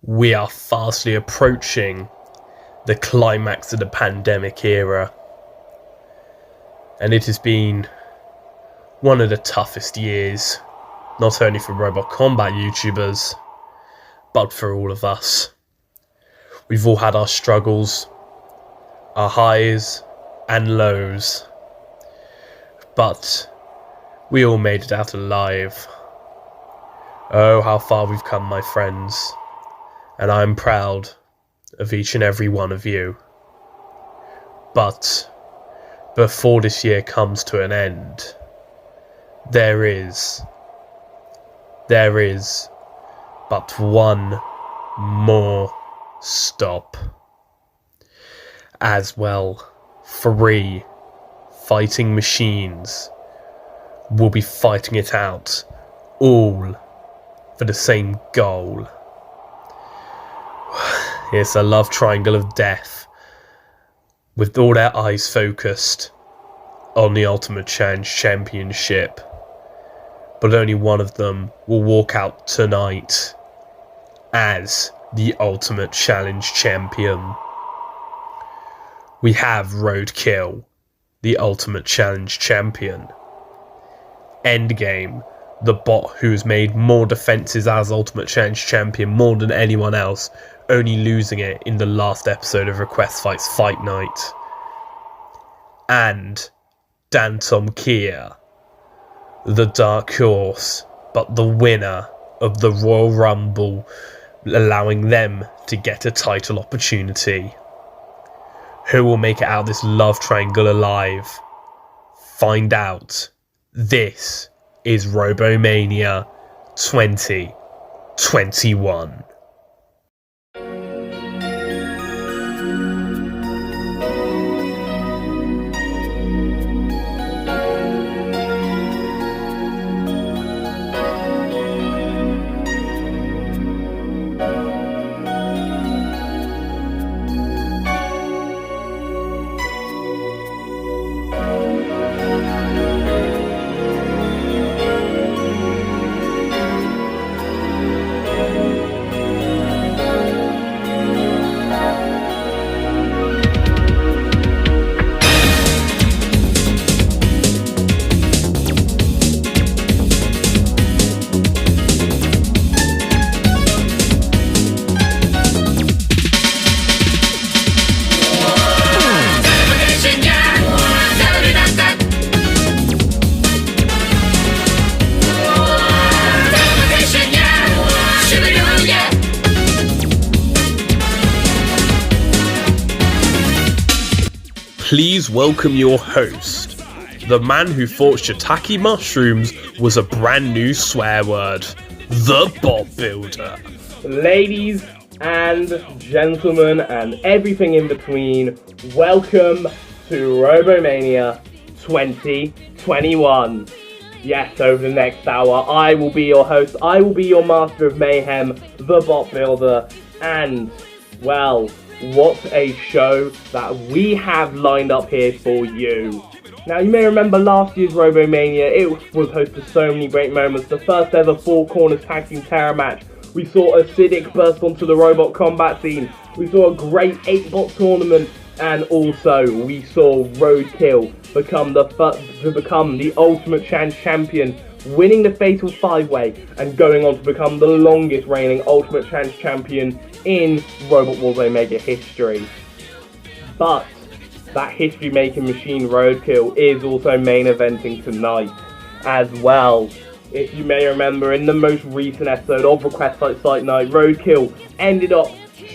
We are fastly approaching the climax of the pandemic era, and it has been one of the toughest years, not only for robot combat YouTubers, but for all of us. We've all had our struggles, our highs and lows, but we all made it out alive. Oh, how far we've come, my friends, and I'm proud of each and every one of you. But before this year comes to an end, there is but one more stop. As well, 3 fighting machines will be fighting it out, all for the same goal. It's a love triangle of death, with all their eyes focused on the Ultimate Challenge Championship. But only one of them will walk out tonight as the Ultimate Challenge Champion. We have Roadkill, the Ultimate Challenge Champion. Endgame, the bot who's made more defenses as Ultimate Challenge Champion more than anyone else, only losing it in the last episode of Request Fights Fight Night. And Dantomkia, the dark horse, but the winner of the Royal Rumble, allowing them to get a title opportunity. Who will make it out of this love triangle alive? Find out. This is ROBOMANIA 2021. Please welcome your host, the man who thought shiitake mushrooms was a brand new swear word, the Bot Builder. Ladies and gentlemen and everything in between, welcome to ROBOMANIA 2021. Yes, over the next hour, I will be your host, I will be your master of mayhem, the Bot Builder, and, well, what a show that we have lined up here for you. Now, you may remember last year's ROBOMANIA, it was host to so many great moments. The first ever 4 corners tag team terror match. We saw Acidic burst onto the robot combat scene. We saw a great 8-bot tournament. And also, we saw Roadkill become the Ultimate Challenge Champion, winning the Fatal 5-Way and going on to become the longest reigning Ultimate Challenge Champion in Robot Wars Omega history. But that history-making machine Roadkill is also main eventing tonight as well. If you may remember, in the most recent episode of Request Fight Night, Roadkill ended up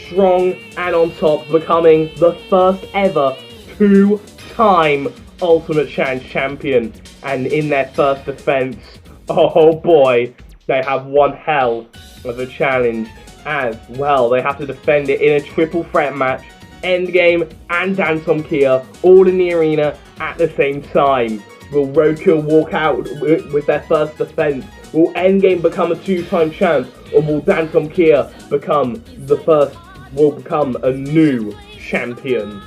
strong and on top, becoming the first ever 2-time Ultimate Challenge Champion. And in their first defense, oh boy, they have one hell of a challenge as well. They have to defend it in a triple threat match. Endgame and Dantomkia all in the arena at the same time. Will Roadkill walk out with their first defense? Will Endgame become a 2-time champ? Or will Dantomkia become a new champion?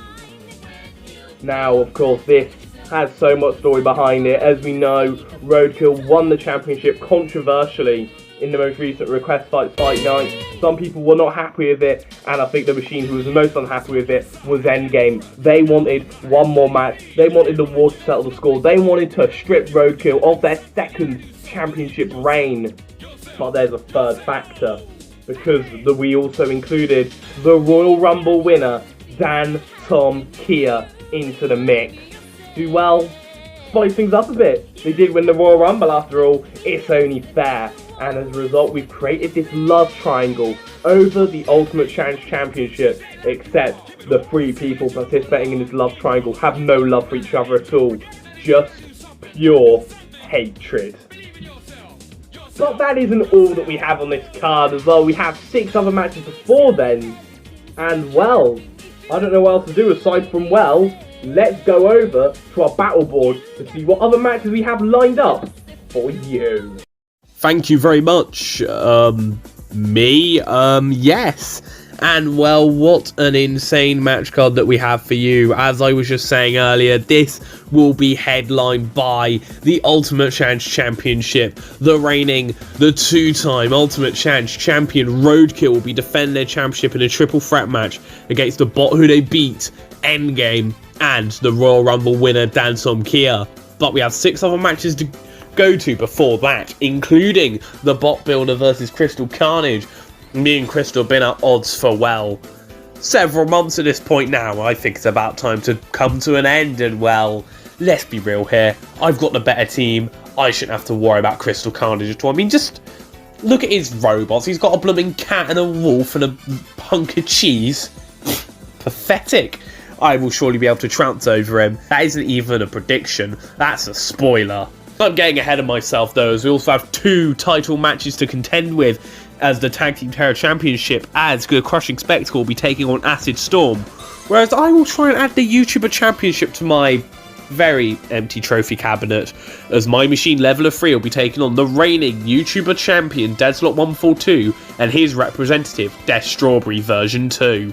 Now, of course, this has so much story behind it. As we know, Roadkill won the championship controversially in the most recent Request Fight Night. Some people were not happy with it, and I think the machine who was the most unhappy with it was Endgame. They wanted one more match. They wanted the war to settle the score. They wanted to strip Roadkill of their second championship reign. But there's a third factor, because we also included the Royal Rumble winner, Dantomkia, into the mix. Do well, spice things up a bit. They did win the Royal Rumble after all, it's only fair. And as a result, we've created this love triangle over the Ultimate Challenge Championship, except the 3 people participating in this love triangle have no love for each other at all. Just pure hatred. But that isn't all that we have on this card as well. We have 6 other matches before then. And well, I don't know what else to do aside from, well, let's go over to our battle board to see what other matches we have lined up for you. Thank you very much, yes. And well, what an insane match card that we have for you. As I was just saying earlier, this will be headlined by the Ultimate Challenge Championship. The 2-time Ultimate Challenge champion Roadkill will be defending their championship in a triple threat match against the bot who they beat, Endgame, and the Royal Rumble winner, Dantomkia. But we have 6 other matches to go to before that, including the bot builder versus Crystal Carnage. Me and Crystal have been at odds for, well, several months at this point now. I think it's about time to come to an end, and well, let's be real here. I've got the better team. I shouldn't have to worry about Crystal Carnage at all. I mean, just look at his robots. He's got a blooming cat and a wolf and a hunk of cheese. Pathetic. I will surely be able to trounce over him. That isn't even a prediction. That's a spoiler. I'm getting ahead of myself though, as we also have 2 title matches to contend with, as the Tag Team Terror Championship, as the Crushing Spectacle will be taking on Acid Storm, whereas I will try and add the YouTuber Championship to my very empty trophy cabinet, as my machine Leveler 3 will be taking on the reigning YouTuber Champion Deadslot142 and his representative Death Strawberry version 2.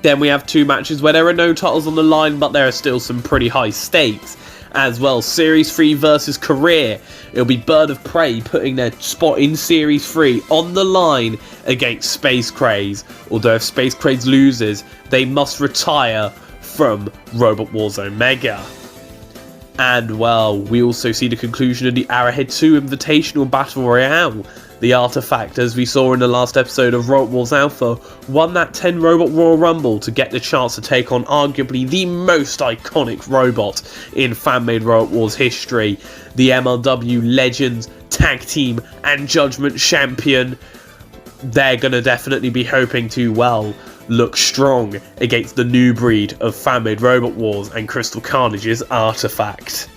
Then we have 2 matches where there are no titles on the line, but there are still some pretty high stakes. As well, Series 3 versus Career. It'll be Bird of Prey putting their spot in Series 3 on the line against Space Craze. Although if Space Craze loses, they must retire from Robot Wars Omega. And well, we also see the conclusion of the Arrowhead 2 Invitational Battle Royale. The artifact, as we saw in the last episode of Robot Wars Alpha, won that 10 Robot Royal Rumble to get the chance to take on arguably the most iconic robot in fan-made Robot Wars history, the FMRW Legends Tag Team and Judgment Champion. They're going to definitely be hoping to, well, look strong against the new breed of fan-made Robot Wars and Crystal Carnage's artifact.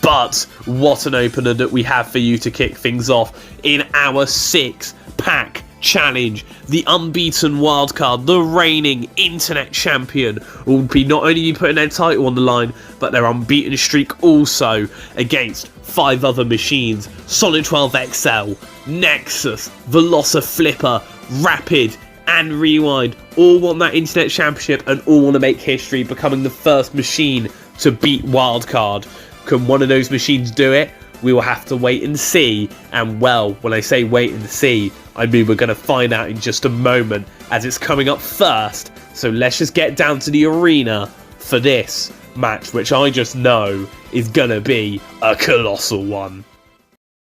But what an opener that we have for you to kick things off in our 6-pack challenge. The unbeaten wildcard, the reigning internet champion, will be not only putting their title on the line, but their unbeaten streak also against 5 other machines: Solid 12 XL, Nexus, Velociflipper, Rapid, and Rewind. All want that internet championship and all want to make history, becoming the first machine to beat wildcard. Can one of those machines do it? We will have to wait and see. And well, when I say wait and see, I mean we're going to find out in just a moment, as it's coming up first. So let's just get down to the arena for this match, which I just know is going to be a colossal one.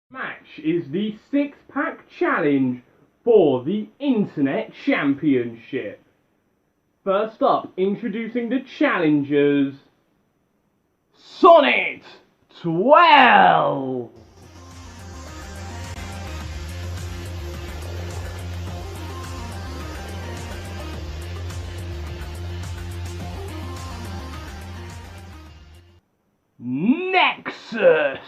Match is the 6-pack challenge for the Internet Championship. First up, introducing the challengers, Sonnet 12. Nexus.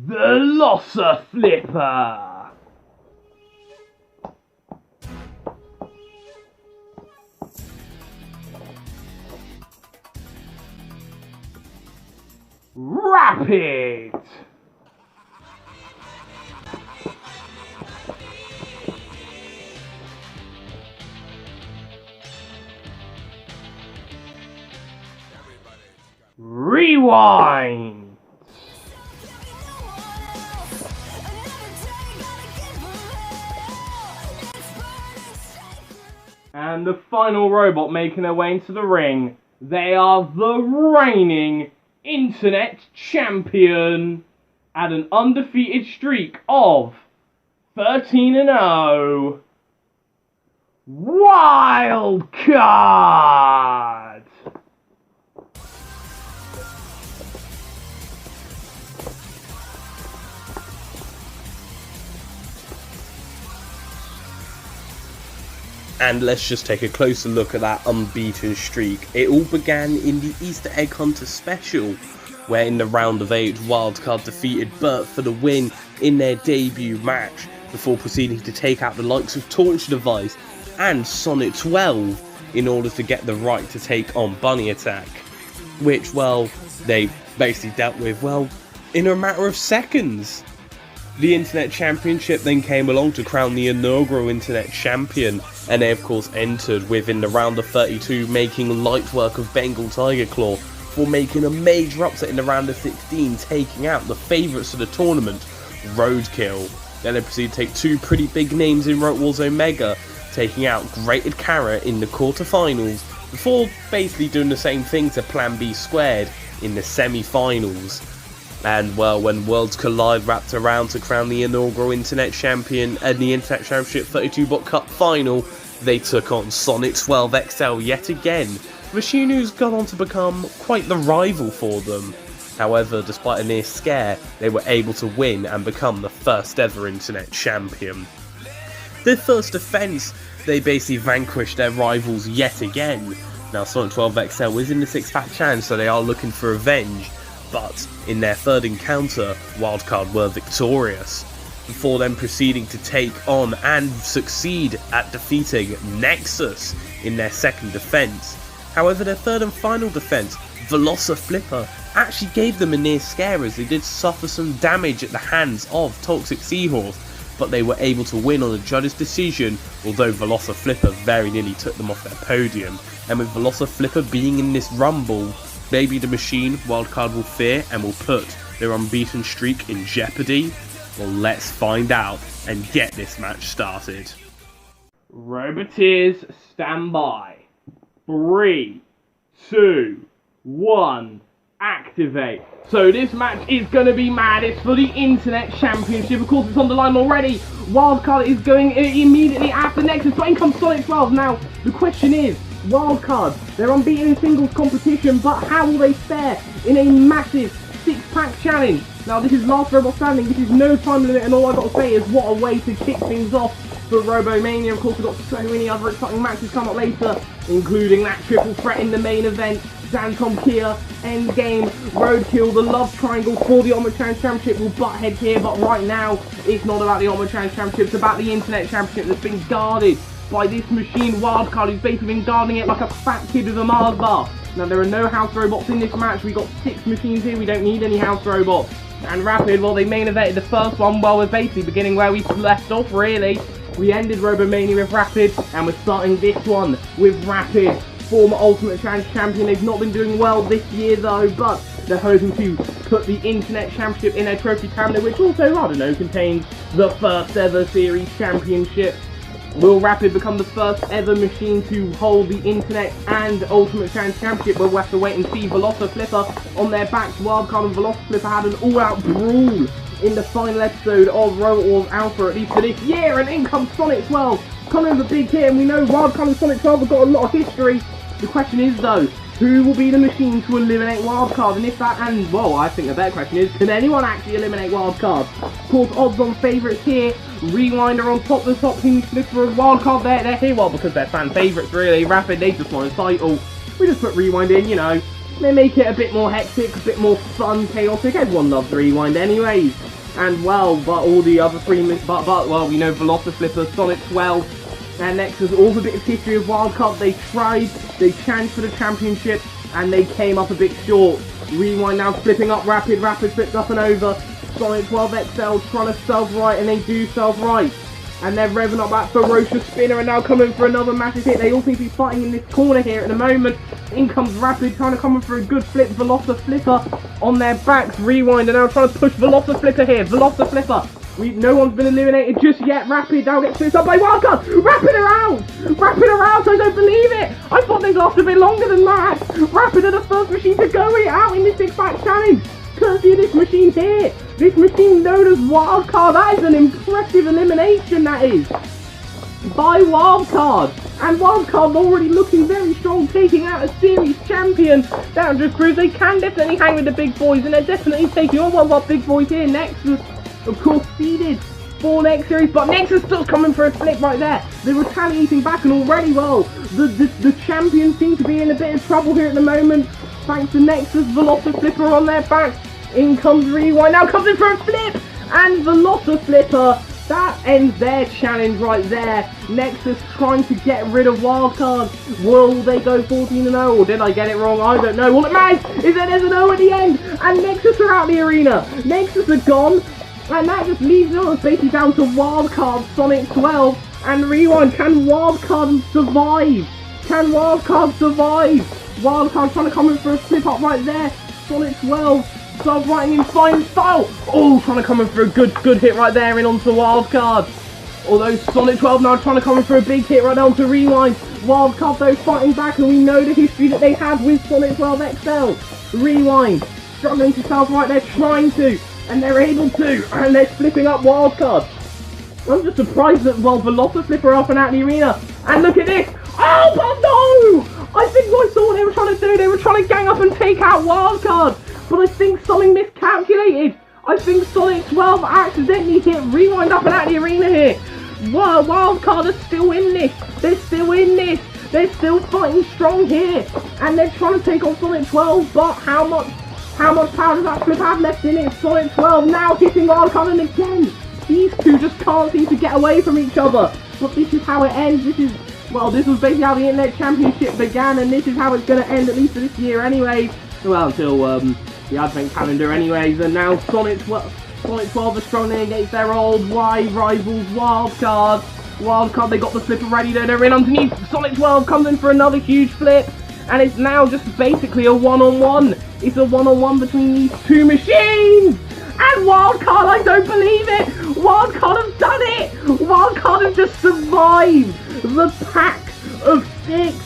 Velociflipper. Rapid. Rewind! And the final robot making their way into the ring, they are the reigning Internet Champion at an undefeated streak of 13-0. Wild Card! And let's just take a closer look at that unbeaten streak. It all began in the Easter Egg Hunter special, where in the round of 8, Wildcard defeated Burt for the win in their debut match, before proceeding to take out the likes of Torch Device and Sonic 12 in order to get the right to take on Bunny Attack, which, well, they basically dealt with, well, in a matter of seconds. The Internet Championship then came along to crown the inaugural Internet Champion, and they of course entered within the round of 32, making light work of Bengal Tiger Claw for making a major upset in the round of 16, taking out the favourites of the tournament, Roadkill. Then they proceeded to take two pretty big names in Robot Wars Omega, taking out Grated Carrot in the quarterfinals, before basically doing the same thing to Plan B Squared in the semi-finals. And well, when Worlds Collide wrapped around to crown the inaugural Internet Champion and the Internet Championship 32-bot Cup final, they took on Sonic 12 XL yet again, a machine who's gone on to become quite the rival for them. However, despite a near scare, they were able to win and become the first ever Internet Champion. Their first defence, they basically vanquished their rivals yet again. Now Sonic 12 XL is in the 6-pack challenge, so they are looking for revenge. But in their third encounter, Wildcard were victorious, before then proceeding to take on and succeed at defeating Nexus in their second defence. However, their third and final defence, Velociflipper, actually gave them a near scare as they did suffer some damage at the hands of Toxic Seahorse, but they were able to win on a judge's decision, although Velociflipper very nearly took them off their podium. And with Velociflipper being in this rumble, maybe the machine Wildcard will fear and will put their unbeaten streak in jeopardy? Well, let's find out and get this match started. Roboteers, stand by. 3, 2, 1, activate. So this match is going to be mad. It's for the Internet Championship. Of course, it's on the line already. Wildcard is going immediately after Nexus, but in comes Sonic 12. Now, the question is, Wildcard, they're unbeaten in singles competition, but how will they fare in a massive 6-pack challenge? Now this is last robot standing, this is no time limit, and all I've got to say is what a way to kick things off for RoboMania. Of course, we've got so many other exciting matches come up later, including that triple threat in the main event, Dantomkia, Endgame, Roadkill, the love triangle for the Omega Championship will butt heads here, but right now, it's not about the Omega Championship, it's about the Internet Championship that's been guarded by this machine Wildcard, who's basically been guarding it like a fat kid with a Mars bar. Now there are no house robots in this match, we got 6 machines here, we don't need any house robots. And Rapid, well, they main evented the first one, well, we're basically beginning where we left off, really. We ended RoboMania with Rapid, and we're starting this one with Rapid, former Ultimate Challenge champion. They've not been doing well this year though, but they're hoping to put the Internet Championship in their trophy cabinet, which also, I don't know, contains the first ever series championship. Will Rapid become the first ever machine to hold the Internet and Ultimate Challenge Championship? We'll have to wait and see. Velociflipper on their backs. Wildcard and Velociflipper had an all-out brawl in the final episode of Robot Wars Alpha, at least for this year, and in comes Sonic 12. Coming with a big hit, and we know Wildcard and Sonic 12 have got a lot of history. The question is, though, who will be the machine to eliminate Wildcard? And if that, and, well, I think the better question is, can anyone actually eliminate Wildcard? Of course, odds on favourites here. Rewinder on top, the top team for a Wildcard. They're here, well, because they're fan favourites, really. Rapid, they just want a title. We just put Rewind in, you know. They make it a bit more hectic, a bit more fun, chaotic. Everyone loves Rewind anyways. And, well, but all the other three, well, we know Velociflipper, Sonic 12, and Nexus, all the bit of history of Wildcard. They tried, they challenged for the championship, and they came up a bit short. Rewind now flipping up Rapid flipped up and over. Sonic 12 XL trying to self-right, and they do self-right. And they're revving up that ferocious spinner and now coming for another massive hit. They all seem to be fighting in this corner here at the moment. In comes Rapid, trying to come in for a good flip. Velociflipper on their backs. Rewind, and now trying to push Velociflipper here. Velociflipper. No one's been eliminated just yet. Rapid now gets flipped up by Wildcard. Rapid around! Rapid around! I don't believe it! I thought they'd last a bit longer than that. Rapid are the first machine to go out in this six-pack challenge. Courtesy of this machine here. This machine known as Wildcard. That is an impressive elimination, that is. By Wildcard. And Wildcard already looking very strong, taking out a series champion. Down just proves they can definitely hang with the big boys, and they're definitely taking on one of our big boys here. Nexus, of course, seeded for next series, but Nexus still coming for a flip right there. They're retaliating back, and already, well, the champions seem to be in a bit of trouble here at the moment. Thanks to Nexus, Velociflipper on their back. In comes Rewind, now comes in for a flip, and Velociflipper. That ends their challenge right there. Nexus trying to get rid of Wildcard. Will they go 14-0, or did I get it wrong? I don't know. All it matters is that there's an O at the end, and Nexus are out the arena. Nexus are gone, and that just leaves us basically down to Wildcard, Sonic 12, and Rewind. Can Wildcard survive? Can Wildcard survive? Wildcard trying to come in for a flip up right there. Sonic 12. Start writing in fine style. Oh, trying to come in for a good hit right there in onto Wildcard. Although Sonic 12 now trying to come in for a big hit right down to Rewind. Wildcard though fighting back, and we know the history that they have with Sonic 12 XL. Rewind struggling to self right there, trying to, and they're able to, and they're flipping up Wildcard. I'm just surprised that, well, Velociflipper are up and out of the arena. And look at this. Oh, but no! I think I saw what they were trying to do. They were trying to gang up and take out Wildcard. But I think something miscalculated. I think Sonic 12 accidentally hit Rewind up and out of the arena here. Wow, Wildcard are still in this. They're still in this. They're still fighting strong here. And they're trying to take on Sonic 12. But how much power does that flip have left in it? Sonic 12 now hitting Wildcard, and again, these two just can't seem to get away from each other. But this is how it ends. This was basically how the Internet Championship began, and this is how it's going to end, at least for this year anyway. Well, until the Advent Calendar anyways. And now Sonic 12 are struggling against their old wide rivals, Wildcard. Wildcard, they got the flip ready, they're in underneath. Sonic 12 comes in for another huge flip, and it's now just basically a one-on-one. It's a one-on-one between these two machines. And Wildcard, I don't believe it! Wildcard have done it! Wildcard have just survived the pack of 6,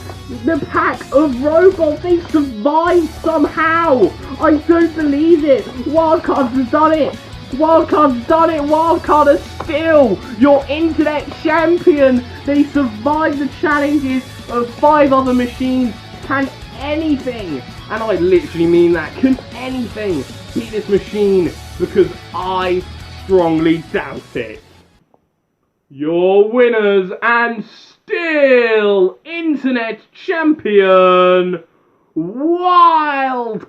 the pack of robots. They survived somehow! I don't believe it! Wildcard has done it! Wildcard's done it! Wildcard are still your internet champion! They survived the challenges of 5 other machines. Can anything, and I literally mean that, can anything beat this machine? Because I strongly doubt it. Your winners and still internet champion, Wildcard.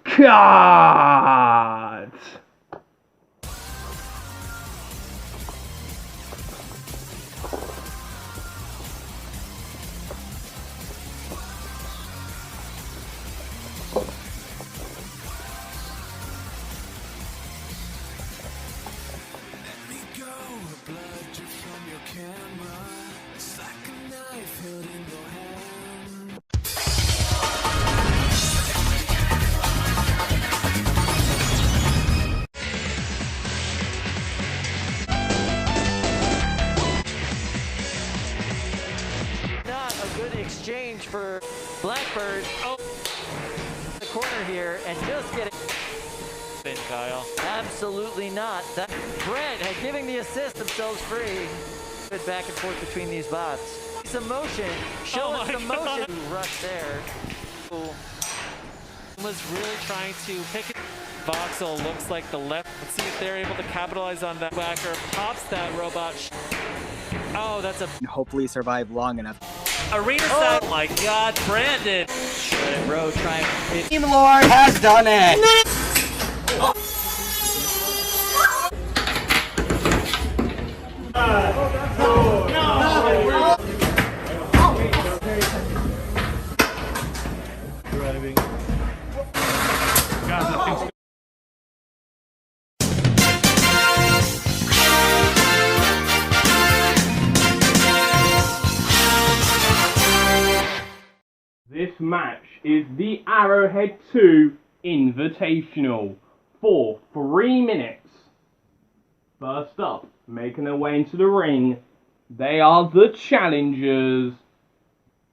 Exchange for Blackbird. Oh, the corner here and just getting in, Kyle. Absolutely not. That Brent giving the assist themselves free. Good back and forth between these bots. Some motion. Show us some motion. Rush there. Was really trying to pick it. Voxel looks like the left. Let's see if they're able to capitalize on that. Whacker pops that robot. Oh, that's a. Hopefully survive long enough. Arena set. Oh my God, Brandon. Shredded Bro trying. Team Lord has done it. Driving. match is the Arrowhead 2 Invitational for 3 minutes. First up, making their way into the ring, they are the challengers,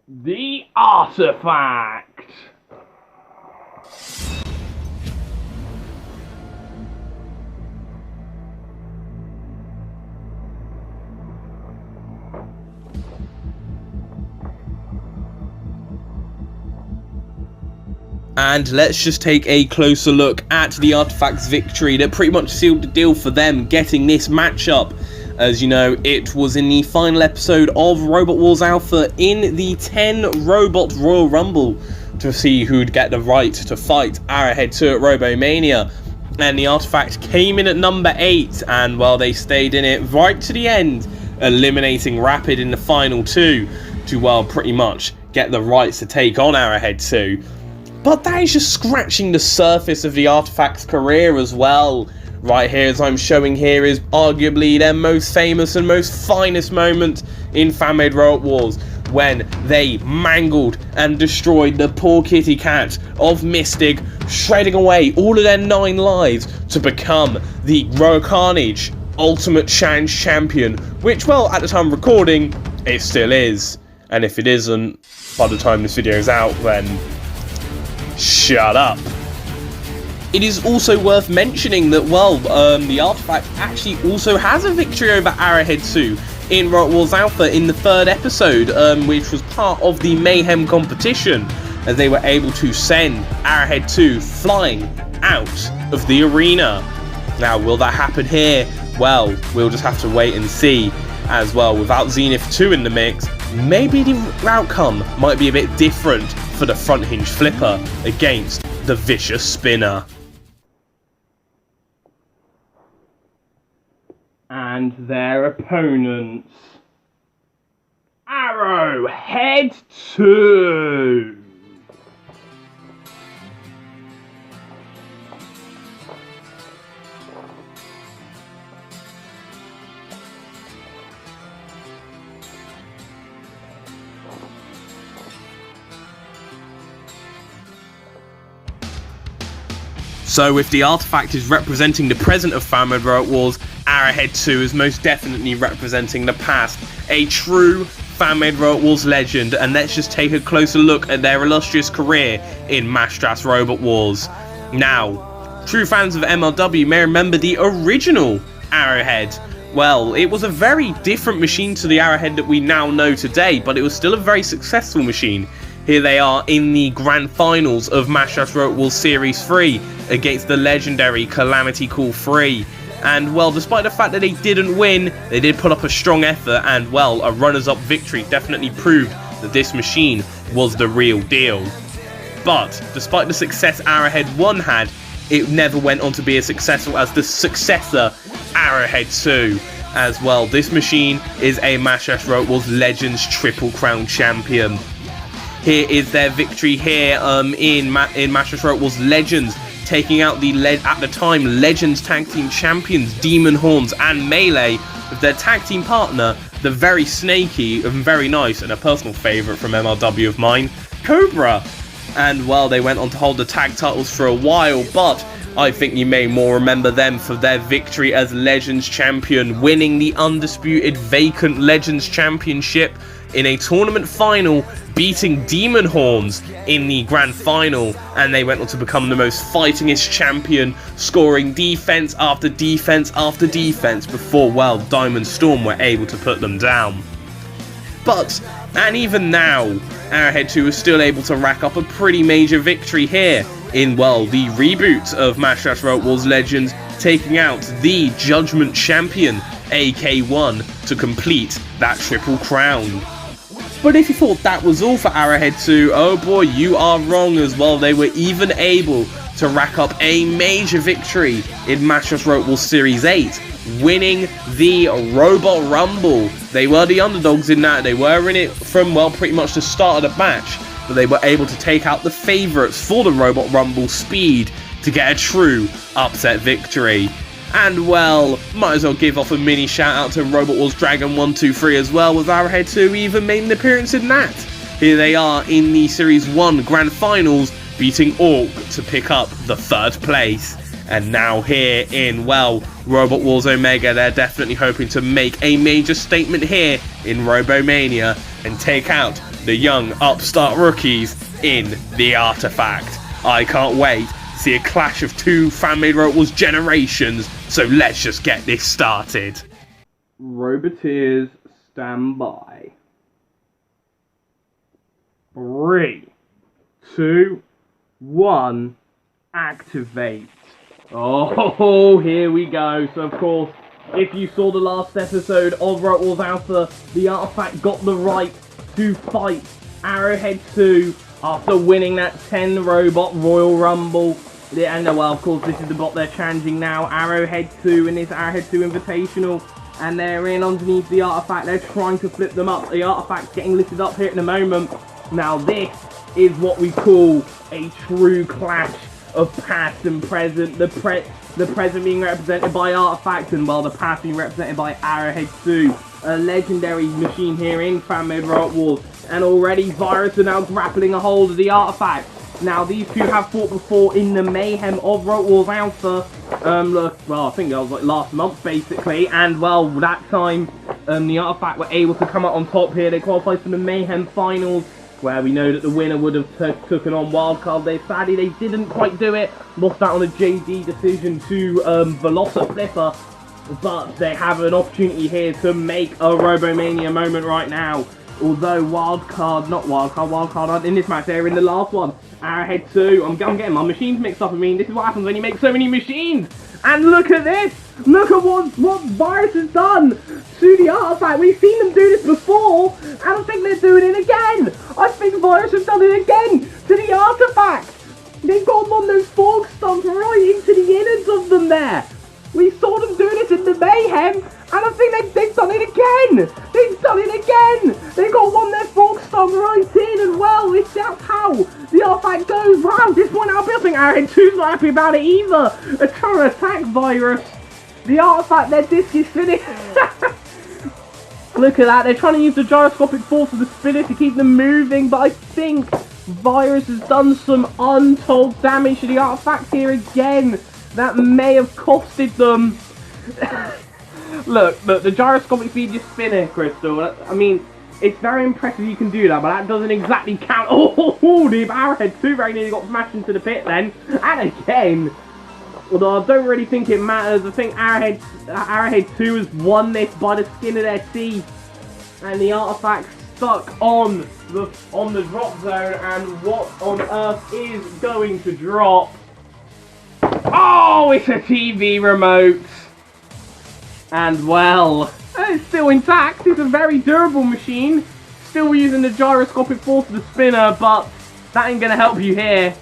the Artifact. And let's just take a closer look at the Artifact's victory that pretty much sealed the deal for them getting this matchup. As you know, it was in the final episode of Robot Wars Alpha in the 10 Robot Royal Rumble to see who'd get the right to fight Arrowhead 2 at ROBOMANIA. And the Artifact came in at number 8, and well, they stayed in it right to the end, eliminating Rapid in the final 2 to, well, pretty much get the rights to take on Arrowhead 2. But that is just scratching the surface of the Artifact's career as well. Right here, as I'm showing here, is arguably their most famous and most finest moment in fan-made Robot Wars, when they mangled and destroyed the poor kitty cat of Mystic, shredding away all of their 9 lives to become the Carnage Ultimate Challenge Champion, which, well, at the time of recording, it still is. And if it isn't, by the time this video is out, then shut up. It is also worth mentioning that, well, the Artifact actually also has a victory over Arrowhead 2 in Robot Wars Alpha in the 3rd episode, which was part of the Mayhem competition, as they were able to send Arrowhead 2 flying out of the arena. Now, will that happen here? Well, we'll just have to wait and see. As well, without Zenith 2 in the mix, maybe the outcome might be a bit different for the front hinge flipper against the vicious spinner. And their opponents, Arrowhead 2. So if the Artifact is representing the present of fan-made Robot Wars, Arrowhead 2 is most definitely representing the past. A true fan-made Robot Wars legend, and let's just take a closer look at their illustrious career in Mastras Robot Wars. Now, true fans of MLW may remember the original Arrowhead. Well, it was a very different machine to the Arrowhead that we now know today, but it was still a very successful machine. Here they are in the grand finals of Mastras Robot Wars Series 3 against the legendary Calamity Call 3. And, well, despite the fact that they didn't win, they did put up a strong effort, and, well, a runners-up victory definitely proved that this machine was the real deal. But, despite the success Arrowhead 1 had, it never went on to be as successful as the successor, Arrowhead 2. As well, this machine is a Mastras Robot Wars Legends Triple Crown Champion. Here is their victory here in Mastras Robot Wars Legends, taking out the, at the time, Legends Tag Team Champions Demon Horns and Melee, with their tag team partner, the very snaky and very nice, and a personal favourite from MLW of mine, Cobra. And, well, they went on to hold the tag titles for a while, but I think you may more remember them for their victory as Legends Champion, winning the undisputed vacant Legends Championship in a tournament final, beating Demon Horns in the grand final, and they went on to become the most fightingest champion, scoring defense after defense after defense before, well, Diamond Storm were able to put them down. But, and even now, Arrowhead 2 is still able to rack up a pretty major victory here in, well, the reboot of Mastras Robot Wars Legends, taking out the Judgment Champion, AK1, to complete that Triple Crown. But if you thought that was all for Arrowhead 2, oh boy, you are wrong as well. They were even able to rack up a major victory in Mastras Robot Wars Series 8, winning the Robot Rumble. They were the underdogs in that. They were in it from, well, pretty much the start of the match, but they were able to take out the favourites for the Robot Rumble Speed to get a true upset victory. And, well, might as well give off a mini shout out to Robot Wars Dragon 123 as well, with Arrowhead 2 even made an appearance in that. here they are in the Series 1 Grand Finals, beating Orc to pick up the 3rd place. And now here in, well, Robot Wars Omega, they're definitely hoping to make a major statement here in RoboMania and take out the young upstart rookies in the Artifact. I can't wait to see a clash of 2 fan-made Robot Wars generations, so let's just get this started. Roboteers, stand by. 3, 2, 1, activate. Oh, here we go. So, of course, if you saw the last episode of Robot Wars Alpha, the Artifact got the right to fight Arrowhead 2 after winning that 10-robot Royal Rumble. And, well, of course, this is the bot they're challenging now, Arrowhead 2 in this Arrowhead 2 Invitational. And they're in underneath the Artifact. They're trying to flip them up. The Artifact's getting lifted up here in a moment. Now, this is what we call a true clash of past and present. The present being represented by Artifact, and well, the past being represented by Arrowhead 2, a legendary machine here in fan-made Robot Wars. And already Virus are now grappling a hold of the Artifact. Now, these two have fought before in the mayhem of Robot Wars Alpha. Look, well, I think that was like last month basically, and well, that time the Artifact were able to come out on top here. They qualified for the mayhem finals, where we know that the winner would have taken on Wildcard. Sadly, they didn't quite do it. Lost out on a JD decision to Velociflipper. But they have an opportunity here to make a RoboMania moment right now. Although Wildcard in this match, they're in the last one. Arrowhead 2, I'm getting my machines mixed up. I mean, this is what happens when you make so many machines. And look at this! Look at what Virus has done to the Artifact. We've seen them do this before, and I think they're doing it again. I think Virus has done it again to the Artifact. They've got one of those fork stomps right into the innards of them there. We saw them doing this in the mayhem, and I think they've done it again. They've done it again. They got one of their fork stomp right in, and well, that's how the Artifact goes. Wow, at this point, I think Arrowhead 2's not happy about it either. They're trying to attack Virus. The Artifact, their disc is finished. Look at that. They're trying to use the gyroscopic force of the spinner to keep them moving, but I think Virus has done some untold damage to the Artifact here again. That may have costed them. Look, the gyroscopic speed just spinning, Crystal. I mean, it's very impressive you can do that, but that doesn't exactly count. Oh, the Arrowhead 2 very nearly got smashed into the pit then. And again. Although I don't really think it matters. I think Arrowhead 2 has won this by the skin of their teeth. And the Artifact stuck on the drop zone. And what on earth is going to drop? Oh, it's a TV remote. And well, it's still intact. It's a very durable machine. Still using the gyroscopic force of the spinner, but that ain't gonna help you here.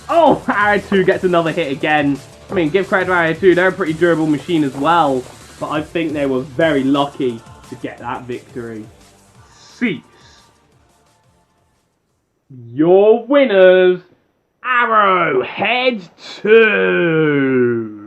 Oh, Arrowhead 2 gets another hit again. I mean, give credit to Arrowhead 2, they're a pretty durable machine as well. But I think they were very lucky to get that victory. Cease. Your winners, Arrowhead 2.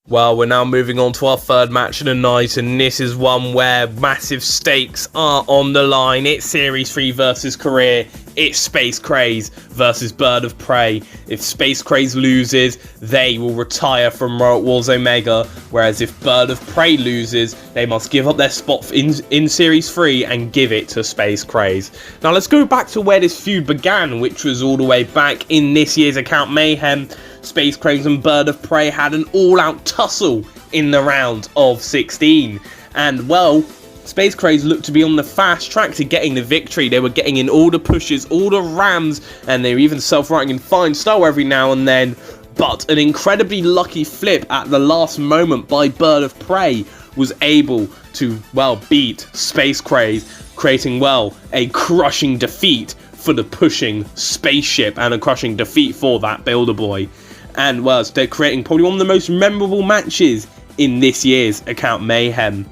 Well, we're now moving on to our 3rd match of the night, and this is one where massive stakes are on the line. It's Series 3 versus Career. It's Space Craze versus Bird of Prey. If Space Craze loses, they will retire from Robot Wars Omega, whereas if Bird of Prey loses, they must give up their spot in Series 3 and give it to Space Craze. Now let's go back to where this feud began, which was all the way back in this year's Account Mayhem. Space Craze and Bird of Prey had an all-out tussle in the round of 16. And, well, Space Craze looked to be on the fast track to getting the victory. They were getting in all the pushes, all the rams, and they were even self-writing in fine style every now and then. But an incredibly lucky flip at the last moment by Bird of Prey was able to, well, beat Space Craze, creating, well, a crushing defeat for the pushing spaceship and a crushing defeat for that Builder Boy. And, well, they're creating probably one of the most memorable matches in this year's Account Mayhem.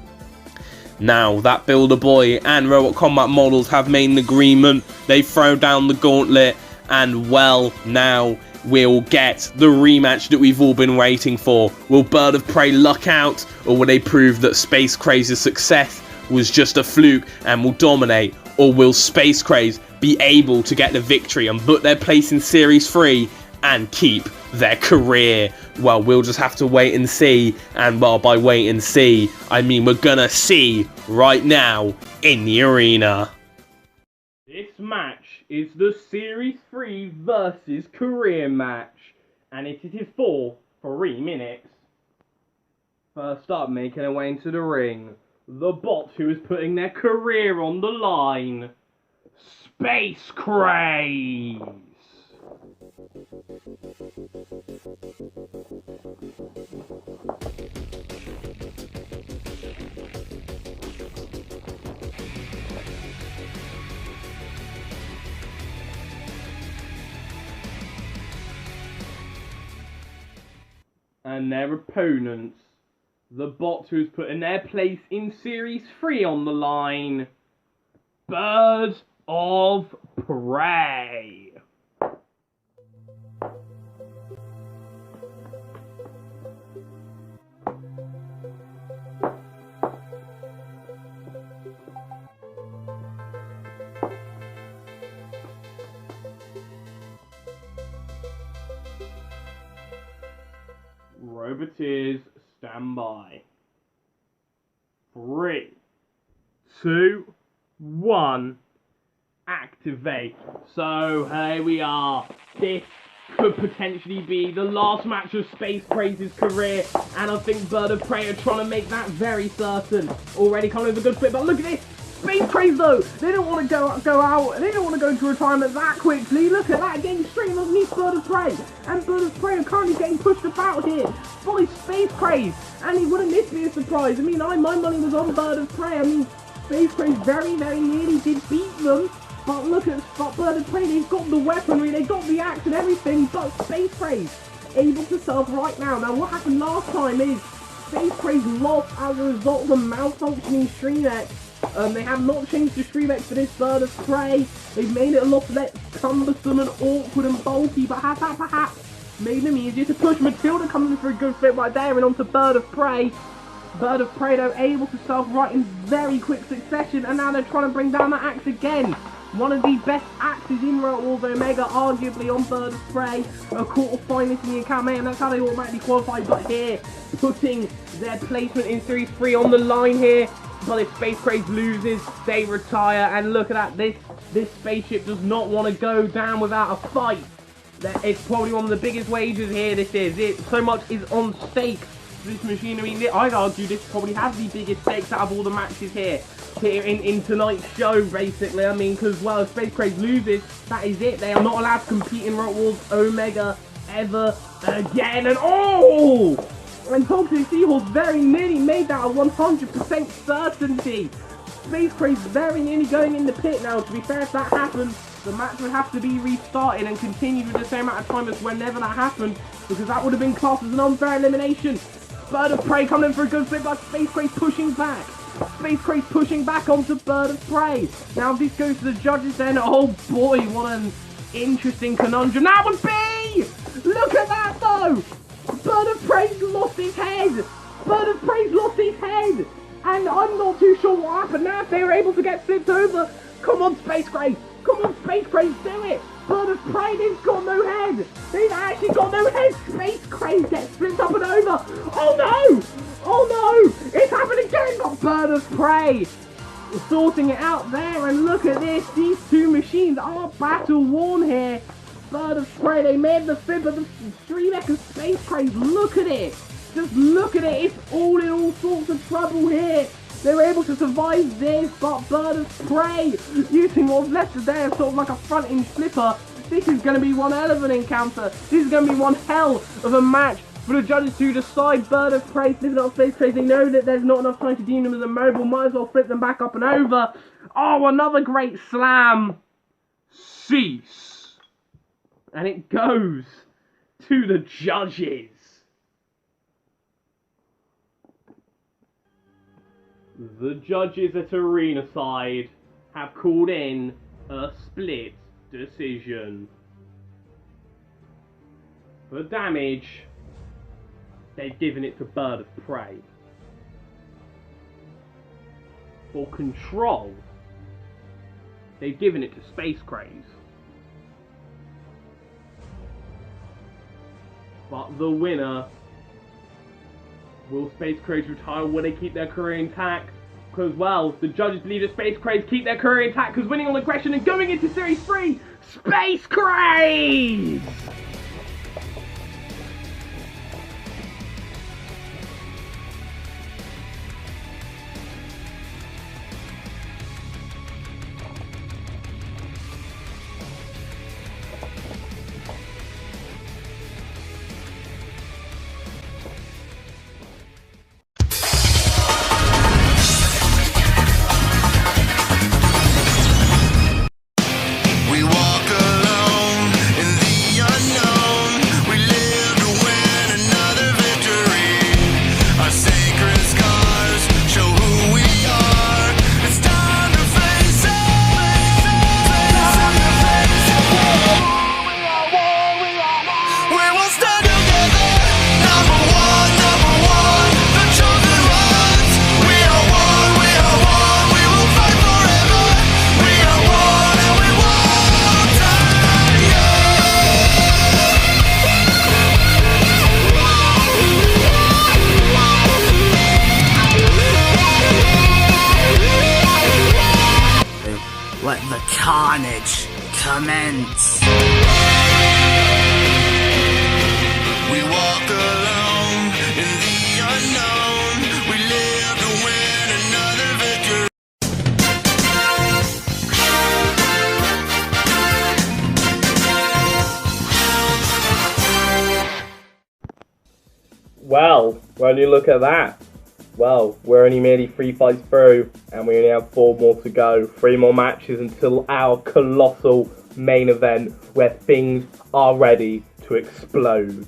Now that Builder Boy and Robot Combat models have made an agreement, they throw down the gauntlet, and well, now we'll get the rematch that we've all been waiting for. Will Bird of Prey luck out, or will they prove that Space Craze's success was just a fluke and will dominate, or will Space Craze be able to get the victory and book their place in Series 3 and keep their career? Well, we'll just have to wait and see, and well, by wait and see, I mean we're gonna see right now in the arena. This match is the Series 3 versus career match, and it is for 3 minutes. First up, making her way into the ring, the bot who is putting their career on the line, Space Craze. And their opponents, the bot who's putting their place in Series 3 on the line, Bird of Prey. Roboteers, stand by. 3, 2, 1, activate. So, here we are. This could potentially be the last match of Space Craze's career, and I think Bird of Prey are trying to make that very certain. Already coming with a good flip, but look at this! Space Craze though, they don't want to go out, they don't want to go into retirement that quickly. Look at that, getting straight underneath Bird of Prey, and Bird of Prey are currently getting pushed about here by Space Craze, and it wouldn't this be a surprise? I mean, my money was on Bird of Prey. I mean, Space Craze very, very nearly did beat them, but look at Bird of Prey, they've got the weaponry, they've got the axe and everything, but Space Craze able to sell right now. Now, what happened last time is Space Craze lost as a result of a malfunctioning StreamX. They have not changed the StreamX for this Bird of Prey. They've made it a lot less cumbersome and awkward and bulky, but has that perhaps made them easier to push? Matilda coming in for a good fit right there and onto Bird of Prey. Bird of Prey though able to self-right in very quick succession, and now they're trying to bring down that axe again. One of the best axes in Robot Wars Omega, arguably on Bird of Prey, a quarter-finalist in the account, and that's how they automatically qualify. But here, putting their placement in Series 3 on the line here. But if Space Craze loses, they retire. And look at that, this spaceship does not want to go down without a fight. It's probably one of the biggest wagers here, this is. So much is on stake. This machinery, I'd argue this probably has the biggest stakes out of all the matches here in tonight's show, basically. I mean, because, well, if Space Craze loses, that is it. They are not allowed to compete in Robot Wars Omega ever again. And oh! And Toxic Seahorse very nearly made that a 100% certainty. Space Craze very nearly going in the pit now. To be fair, if that happens, the match would have to be restarted and continued with the same amount of time as whenever that happened, because that would have been classed as an unfair elimination. Bird of Prey coming in for a good flip, but Space Craze pushing back. Space Craze pushing back onto Bird of Prey. Now if this goes to the judges then, oh boy, what an interesting conundrum that would be! Look at that though! Bird of Prey's lost his head! Bird of Prey's lost his head! And I'm not too sure what happened now, if they were able to get flipped over. Come on, Space Craze! Come on, Space Craze, do it! Bird of Prey, they've got no head! They've actually got no head! Space Craze gets flipped up and over! Oh no! Oh no! It's happened again! Got Bird of Prey! Sorting it out there, and look at this! These two machines are battle worn here! Bird of Prey, they made the flip of the StreamX and Space Craze. Look at it! Just look at it! It's all in all sorts of trouble here! They were able to survive this, but Bird of Prey, using what's left of there, sort of like a front-end flipper. This is going to be one hell of an encounter. This is going to be one hell of a match for the judges to decide. Bird of Prey flipping up Space Craze. They know that there's not enough time to deem them as a mobile. Might as well flip them back up and over. Oh, another great slam. Cease. And it goes to the judges. The judges at Arena Side have called in a split decision. For damage, they've given it to Bird of Prey. For control, they've given it to Space Craze. But the winner, will Space Craze retire? Will they keep their career intact? Because, well, the judges believe that Space Craze keep their career intact because winning on aggression and going into Series 3, Space Craze! Let the carnage commence. We walk alone in the unknown. We live to win another victory. Well, when you look at that, well, we're only merely 3 fights through, and we only have 4 more to go. 3 more matches until our colossal main event, where things are ready to explode.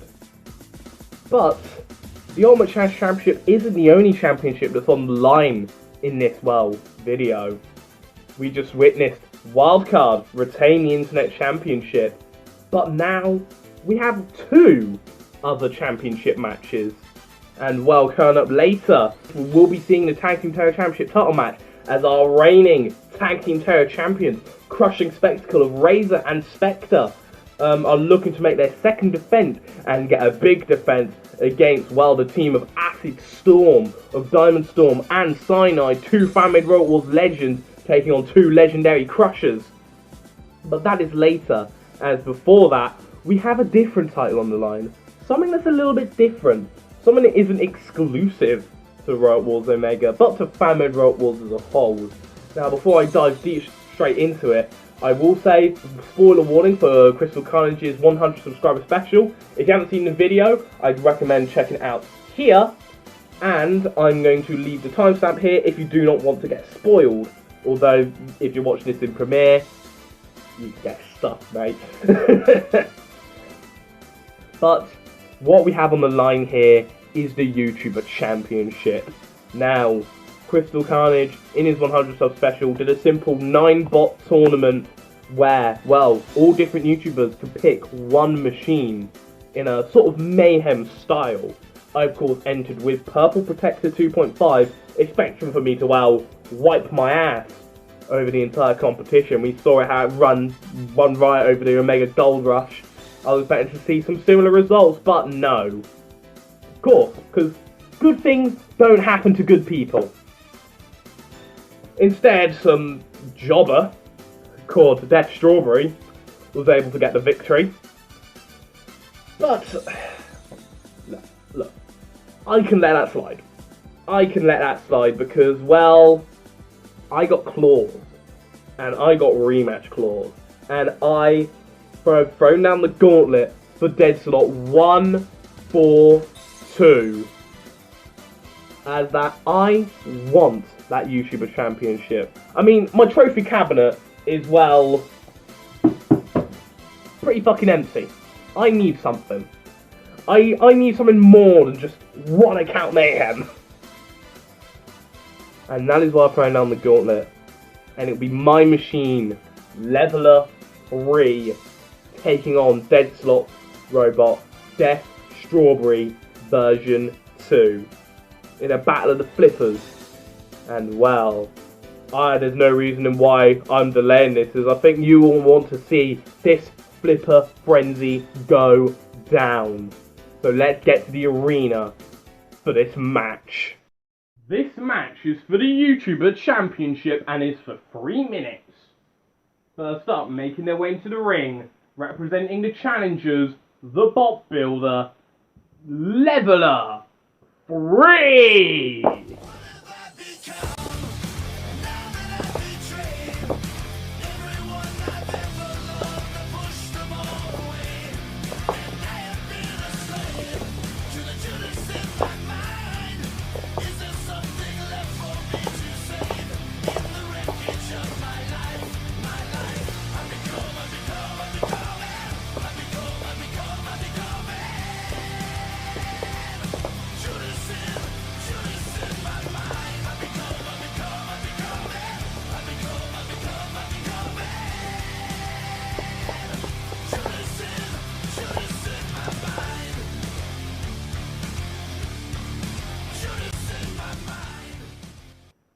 But the Ultimate Challenge Championship isn't the only championship that's on the line in this, well, video. We just witnessed Wildcard retain the Internet Championship, but now we have 2 other championship matches. And well, coming up later, we'll be seeing the Tag Team Terror Championship title match as our reigning Tag Team Terror champions, Crushing Spectacle of Razor and Spectre, are looking to make their second defense and get a big defense against, well, the team of Acid Storm, of Diamond Storm and Cyanide, 2 fan-made Robot Wars legends taking on 2 legendary Crushers. But that is later, as before that, we have a different title on the line. Something that's a little bit different. Something that isn't exclusive to Robot Wars Omega, but to fan-made Robot Wars as a whole. Now, before I dive straight into it, I will say, spoiler warning for Crystal Carnage's 100 subscriber special. If you haven't seen the video, I'd recommend checking it out here. And I'm going to leave the timestamp here if you do not want to get spoiled. Although, if you're watching this in Premiere, you get stuff, mate. But what we have on the line here is the YouTuber Championship. Now, Crystal Carnage, in his 100 sub special, did a simple 9-bot tournament where, well, all different YouTubers could pick one machine in a sort of mayhem style. I, of course, entered with Purple Protector 2.5, expecting for me to, well, wipe my ass over the entire competition. We saw how it run riot over the Omega Gold Rush. I was expecting to see some similar results, but no. Of course, because good things don't happen to good people. Instead, some jobber called Death Strawberry was able to get the victory. But, look, I can let that slide. I can let that slide because, well, I got claws. And I got rematch claws. And I have thrown down the gauntlet for dead slot 1, 4, 2. As that I want that YouTuber Championship. I mean, my trophy cabinet is, well, pretty fucking empty. I need something. I need something more than just one account mayhem. And that is why I'm throwing down the gauntlet. And it'll be my machine, Leveler 3, taking on Dead Slot Robot Death Strawberry version 2 in a battle of the flippers. And well, there's no reason in why I'm delaying this, as I think you all want to see this flipper frenzy go down. So let's get to the arena for this match. This match is for the YouTuber Championship and is for 3 minutes. First up, making their way into the ring, representing the challengers, the Bot Builder, Leveler 3!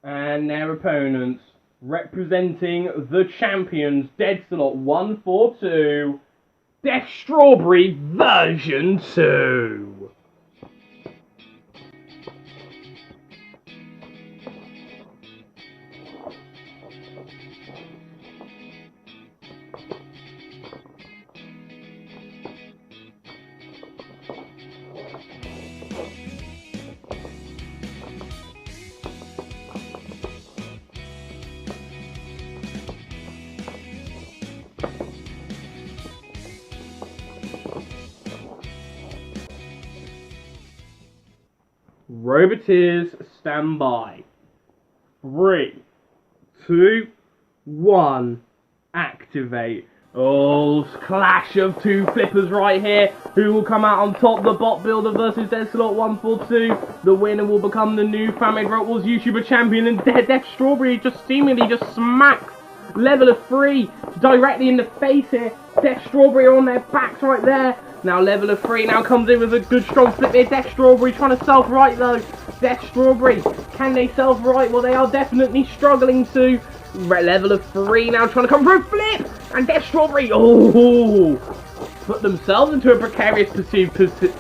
And their opponents, representing the champions, Dead Slot 142, Death Strawberry version 2. Roboteers, stand by. 3, 2, 1, activate. Oh, clash of two flippers right here. Who will come out on top? The Bot Builder versus Dead Slot 142. The winner will become the new FMRW Wars YouTuber champion, and Death Strawberry just seemingly just smacks Leveler 3 directly in the face here. Death Strawberry on their backs right there. Now Leveler 3 now comes in with a good strong flip here. Death Strawberry trying to self-right though. Death Strawberry, can they self-right? Well, they are definitely struggling to. Leveler 3 now trying to come through flip. And Death Strawberry, put themselves into a precarious position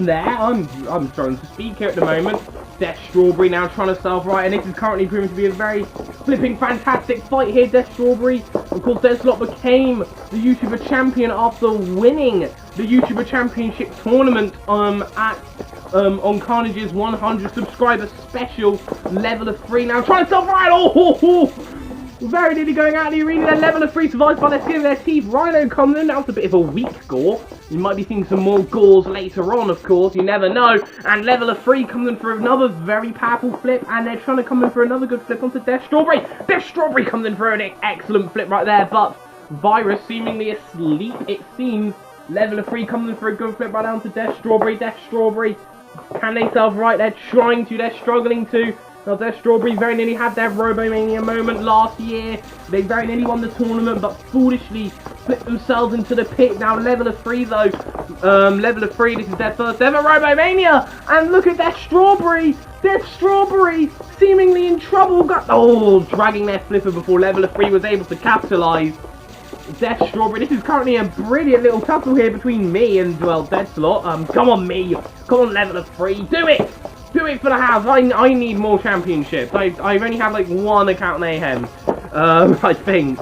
there. I'm trying to speak here at the moment. Death Strawberry now trying to self-right, and this is currently proving to be a very flipping fantastic fight here. Death Strawberry, of course, Dead Slot became the YouTuber champion after winning the YouTuber Championship tournament on Carnage's 100 subscriber special. Leveler 3 now trying to self-right. Very nearly going out of the arena. Then Leveler 3 survives by the skin of their teeth. Rhino comes in. That was a bit of a weak gore. You might be seeing some more gores later on, of course. You never know. And Leveler 3 comes in for another very powerful flip. And they're trying to come in for another good flip onto Death Strawberry. Death Strawberry comes in for an excellent flip right there. But Virus seemingly asleep, it seems. Leveler 3 comes in for a good flip right down to Death Strawberry. Death Strawberry, can they self-right? They're trying to. They're struggling to. Now, Death Strawberry very nearly had their RoboMania moment last year. They very nearly won the tournament, but foolishly flipped themselves into the pit. Now, Leveler 3, though. Leveler 3, this is their first ever RoboMania. And look at Death Strawberry. Death Strawberry seemingly in trouble. Dragging their flipper before Leveler 3 was able to capitalize. Death Strawberry, this is currently a brilliant little tussle here between me and, well, Dead Slot. Come on, me. Come on, Leveler 3. Do it. Do it for the house. I need more championships. I only have like one account mayhem. I think.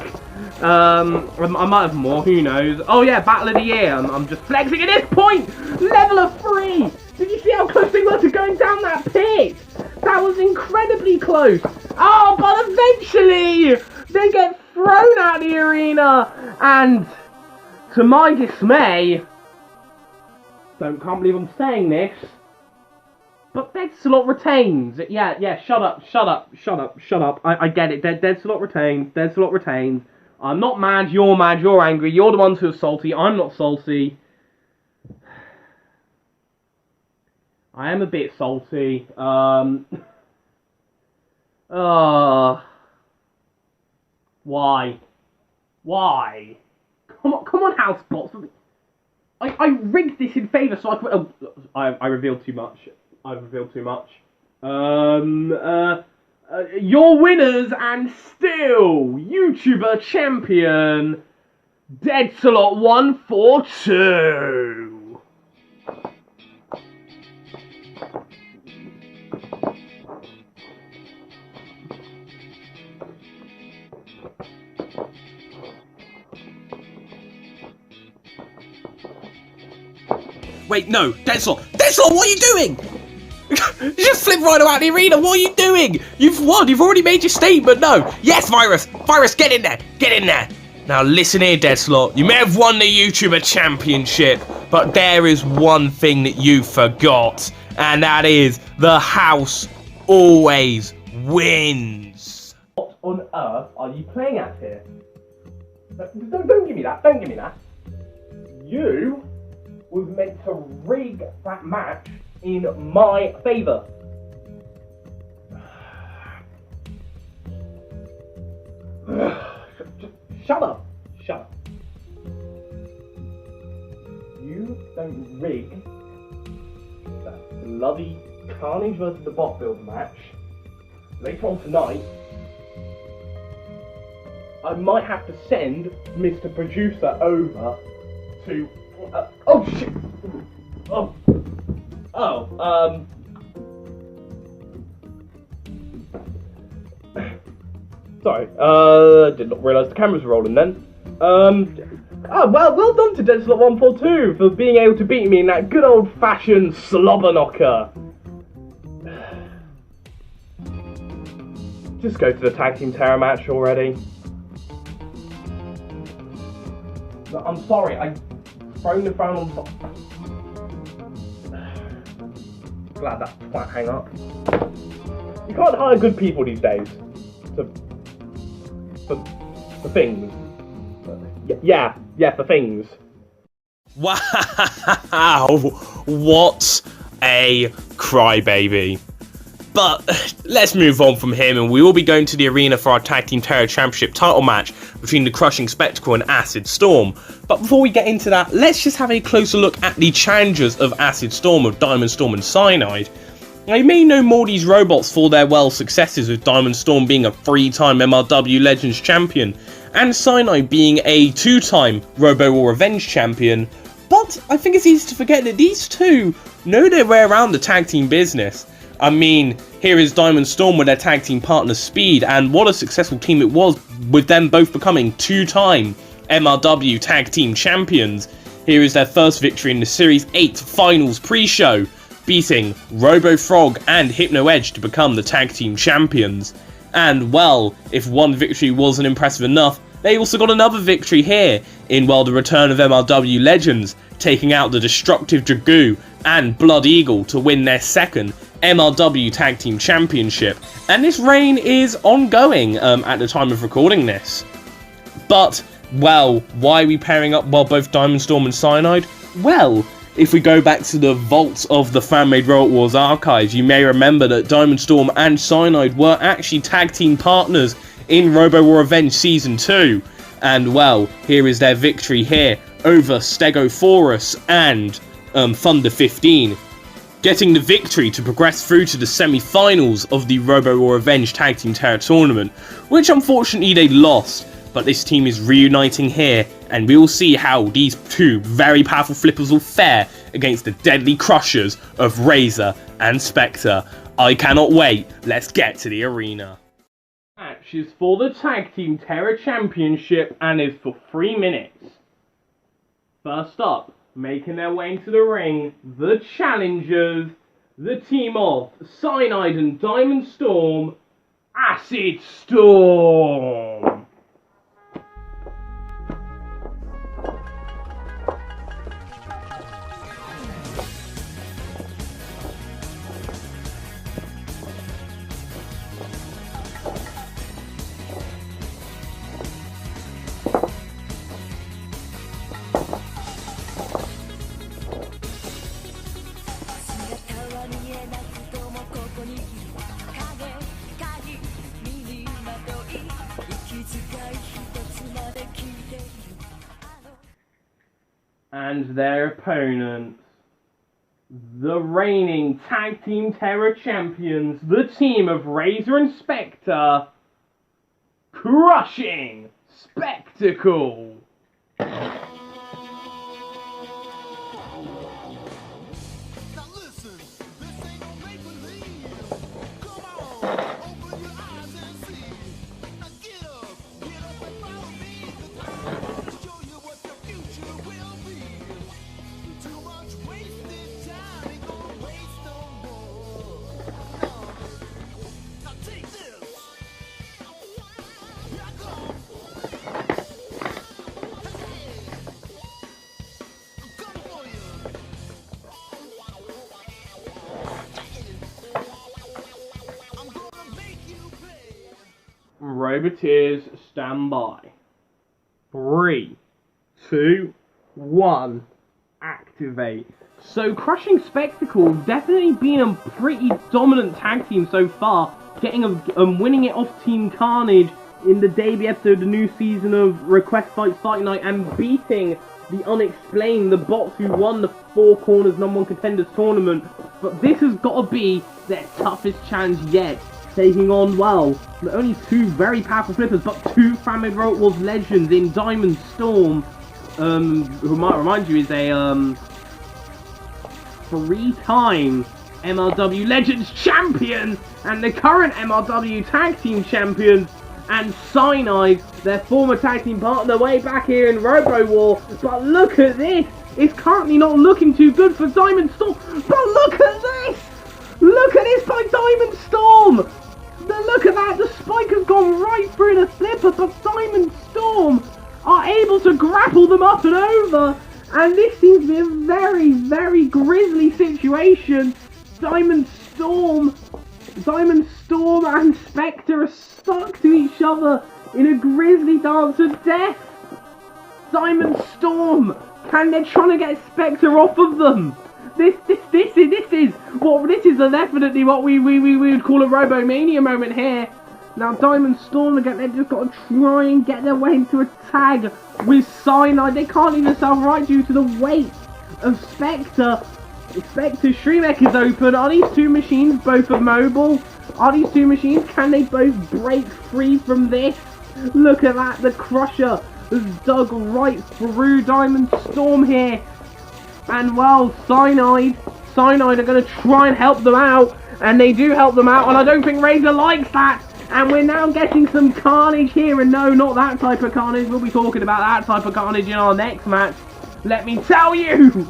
I might have more, who knows. Oh yeah, Battle of the Year. I'm just flexing at this point. Leveler 3. Did you see how close they were to going down that pit? That was incredibly close. Oh, but eventually they get thrown out of the arena. And to my dismay, can't believe I'm saying this, but Dead Slot retains. Yeah, shut up. I get it. Dead Slot retains. Dead Slot retains. I'm not mad, you're angry. You're the ones who are salty. I'm not salty. I am a bit salty. Why? Why? Come on, Housebots. I rigged this in favour so I could. Oh, I revealed too much. Your winners and still YouTuber champion, Deadslot142. Wait, no, Deadslot, what are you doing? You just flipped right out the arena. What are you doing? You've won. You've already made your statement. No. Yes, Virus, get in there. Now listen here, Deadslot. You may have won the YouTuber championship, but there is one thing that you forgot, and that is the house always wins. What on earth are you playing at here? Don't give me that. You was meant to rig that match in my favour. Shut up. You don't rig that bloody Carnage versus the bot build match later on tonight. I might have to send Mr. Producer over to... oh shit! Sorry, did not realise the cameras were rolling then. Well done to Deadslot142 for being able to beat me in that good old-fashioned slobber knocker. Just go to the Tag Team Terror match already. No, I'm sorry, I thrown the phone on top. Glad that twat hang up. You can't hire good people these days. For things. Yeah, for things. Wow, what a crybaby. But let's move on from him, and we will be going to the arena for our Tag Team Terror Championship title match between the Crushing Spectacle and Acid Storm. But before we get into that, let's just have a closer look at the challengers of Acid Storm, of Diamond Storm and Cyanide. Now, you may know more these robots for their successes, with Diamond Storm being a 3-time MRW Legends champion, and Cyanide being a 2-time Robo War Revenge champion. But I think it's easy to forget that these two know their way around the tag team business. I mean, here is Diamond Storm with their tag team partner Speed, and what a successful team it was, with them both becoming 2-time MRW tag team champions. Here is their first victory in the Series 8 Finals pre-show, beating Robo Frog and Hypno Edge to become the tag team champions. And well, if one victory wasn't impressive enough, they also got another victory here in, well, the return of MRW Legends, taking out the Destructive Dragoo and Blood Eagle to win their second MRW Tag Team Championship. And this reign is ongoing at the time of recording this. But, well, why are we pairing up, both Diamond Storm and Cyanide? Well, if we go back to the vaults of the fan-made Robot Wars archives, you may remember that Diamond Storm and Cyanide were actually tag team partners in Robo War Revenge Season 2. And, well, here is their victory here over Stegosaurus and Thunder 15, getting the victory to progress through to the semi-finals of the Robo War Revenge Tag Team Terror Tournament, which unfortunately they lost. But this team is reuniting here, and we will see how these two very powerful flippers will fare against the deadly crushers of Razor and Spectre. I cannot wait. Let's get to the arena. Match is for the Tag Team Terror Championship and is for 3 minutes. First up, making their way into the ring, the challengers, the team of Cyanide and Diamond Storm, Acid Storm. And their opponents, the reigning Tag Team Terror Champions, the team of Razor and Spectre, Crushing Spectacle. Now listen, this ain't no make-believe. Come on, open your eyes and see. Now get up and follow me. 'Cause I'll show you what the future will be. Too much wasted time, ain't gonna waste no more. No. Now take this. Here I go. Hey, I'm coming for you. I'm gonna make you pay. Roboteers, stand by. 3, 2, 1, activate. So Crushing Spectacle definitely been a pretty dominant tag team so far, winning it off Team Carnage in the debut episode of the new season of Request Fight Fight Night and beating the Unexplained, the bots who won the Four Corners #1 Contenders tournament. But this has got to be their toughest challenge yet, taking on, well, not only two very powerful flippers, but two FMRW Wars legends in Diamond Storm, who might remind you is a 3-time MLW Legends champion and the current MLW Tag Team champions, and Cyanide, their former tag team partner way back here in Robo War. But look at this! It's currently not looking too good for Diamond Storm. But look at this! Look at this by Diamond Storm! Look at that! The spike has gone right through the flipper, but Diamond Storm are able to grapple them up and over. And this seems to be a very, very grisly situation. Diamond Storm and Spectre are stuck to each other in a grisly dance of death. Diamond Storm, they're trying to get Spectre off of them. This is definitely what we would call a Robomania moment here. Now Diamond Storm again, they've just got to try and get their way into a tag with Cyanide. They can't even self-right due to the weight of Spectre. Spectre's Shremek is open. Are these two machines both mobile? Are these two machines, can they both break free from this? Look at that, the Crusher has dug right through Diamond Storm here. And well, Cyanide are going to try and help them out. And they do help them out, and I don't think Razor likes that. And we're now getting some carnage here, and no, not that type of carnage. We'll be talking about that type of carnage in our next match. Let me tell you!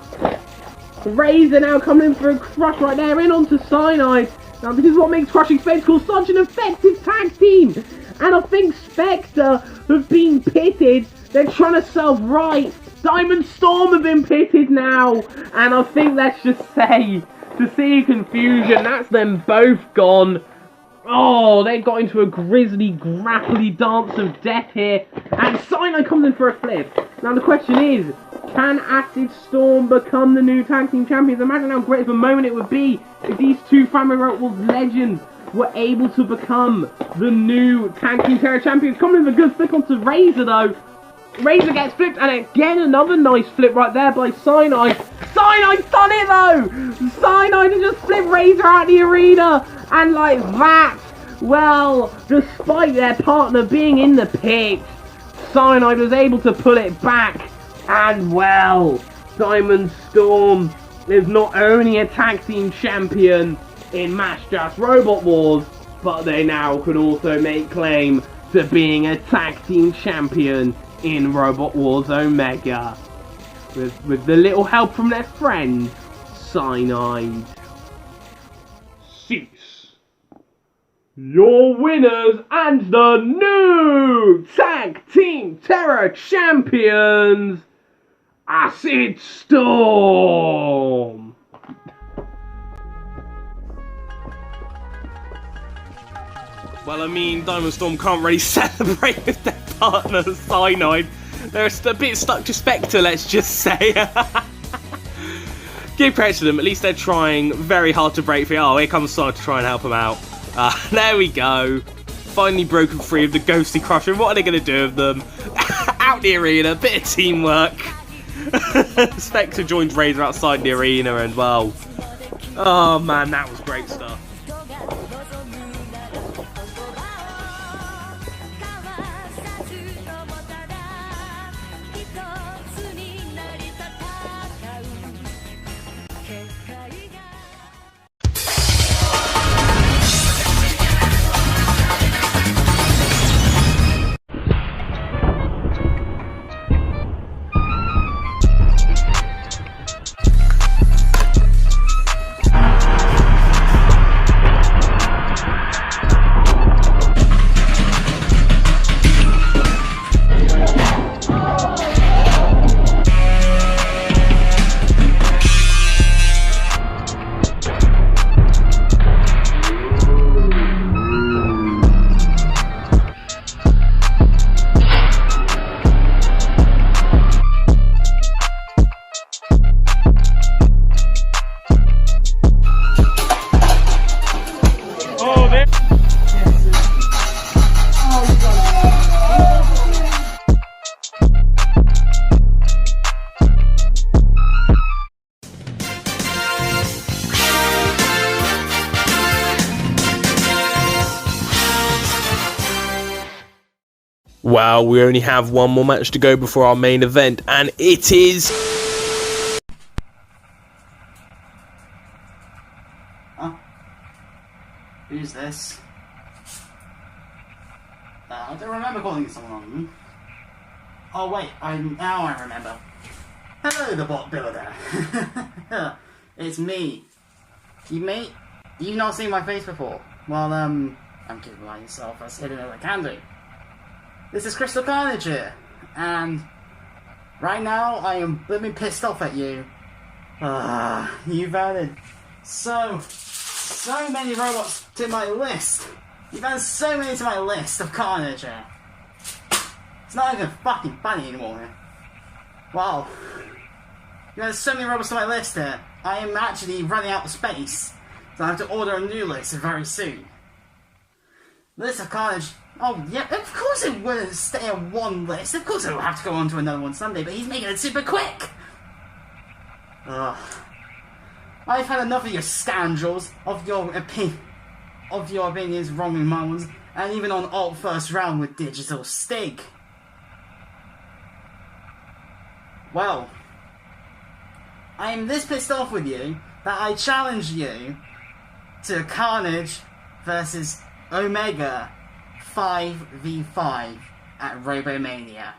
Razor now coming in for a crush right there, in onto Cyanide. Now this is what makes Crushing Spectacle such an effective tag team. And I think Spectre have been pitted. They're trying to self-right. Diamond Storm have been pitted now. And I think, let's just say, to see confusion, that's them both gone. Oh, they got into a grisly, grapply dance of death here. And Cyanide comes in for a flip. Now the question is, can Acid Storm become the new tag team champions? Imagine how great of a moment it would be if these two FMRW Wars legends were able to become the new tag team terror champions. Coming with a good flip onto Razor though. Razor gets flipped, and again another nice flip right there by Cyanide. Cyanide's done it though! Cyanide has just flipped Razor out of the arena. And like that, well, despite their partner being in the pit, Cyanide was able to pull it back. And well, Diamond Storm is not only a tag team champion in Match Just Robot Wars, but they now can also make claim to being a tag team champion in Robot Wars Omega. With the little help from their friend, Cyanide. Cease. Your winners and the new tag team terror champions, Acid Storm! Well, I mean, Diamond Storm can't really celebrate with their partner, Cyanide. They're a bit stuck to Spectre, let's just say. Give credit to them, at least they're trying very hard to break free. Oh, here comes Cyanide to try and help them out. There we go. Finally broken free of the ghostly Crusher. What are they going to do with them? Out the arena, bit of teamwork. Spectre joins Razor outside the arena and well. Oh man, that was great stuff. Well, we only have one more match to go before our main event, and it is... Oh. Who's this? I don't remember calling someone. Oh wait, now I remember. Hello, the bot builder. It's me. You've not seen my face before. Well, I'm keeping myself as hidden as I can do. This is Crystal Carnage here, and right now I am blooming pissed off at you. You've added so many robots to my list. You've added so many to my list of Carnage here. It's not even fucking funny anymore here. Wow. You've added so many robots to my list here. I am actually running out of space, so I have to order a new list very soon. The list of Carnage. Oh yeah, of course it wouldn't stay on one list. Of course it will have to go on to another one someday, but he's making it super quick. Ugh. I've had enough of your scoundrels, of your opinions wronging my ones, and even on alt first round with Digital Stig. Well, I am this pissed off with you that I challenge you to Carnage versus Omega 5v5 at RoboMania.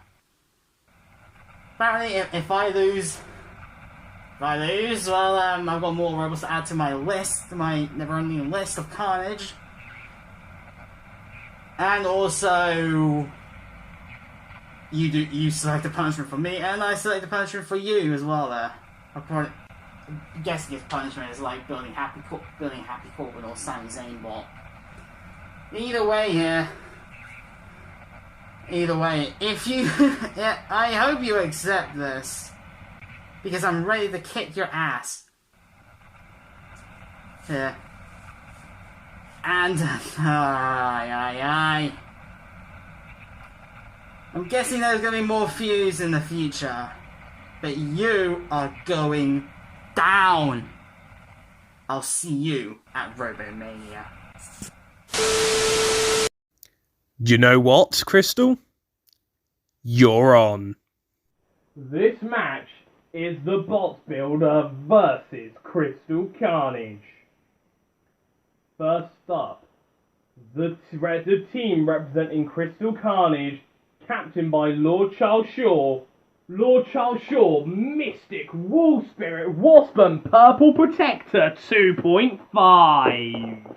Apparently, if I lose, well, I've got more robots to add to my list, my never-ending list of Carnage. And also, you select the punishment for me, and I select the punishment for you as well. I'm guessing his punishment is like building Happy Corbin or Sami Zayn bot. Either way, if you, yeah, I hope you accept this, because I'm ready to kick your ass. Yeah. And, I'm guessing there's gonna be more feuds in the future, but you are going down. I'll see you at RoboMania. You know what, Crystal? You're on. This match is the Bot Builder versus Crystal Carnage. First up, the team representing Crystal Carnage, captained by Lord Charles Shaw. Lord Charles Shaw, Mystic, Wall Spirit, Wasp and Purple Protector 2.5.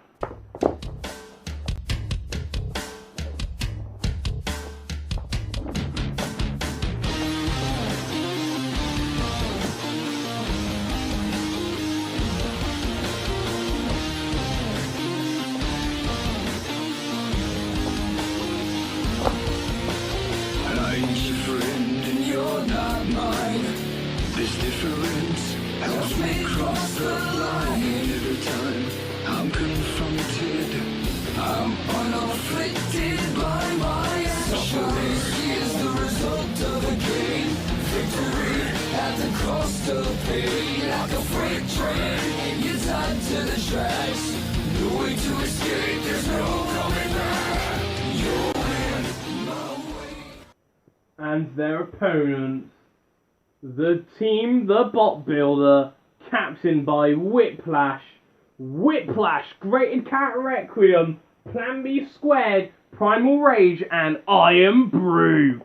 And their opponents, the team, the Bot Builder, captained by Whiplash, Graded Cat Requiem, Plan B Squared, Primal Rage, and Iron Brute.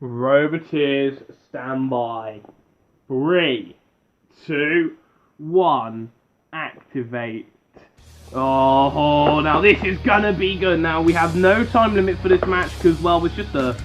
Roboteers, stand by. 3, 2, 1, activate. Oh, now this is gonna be good. Now we have no time limit for this match because, well, it's just a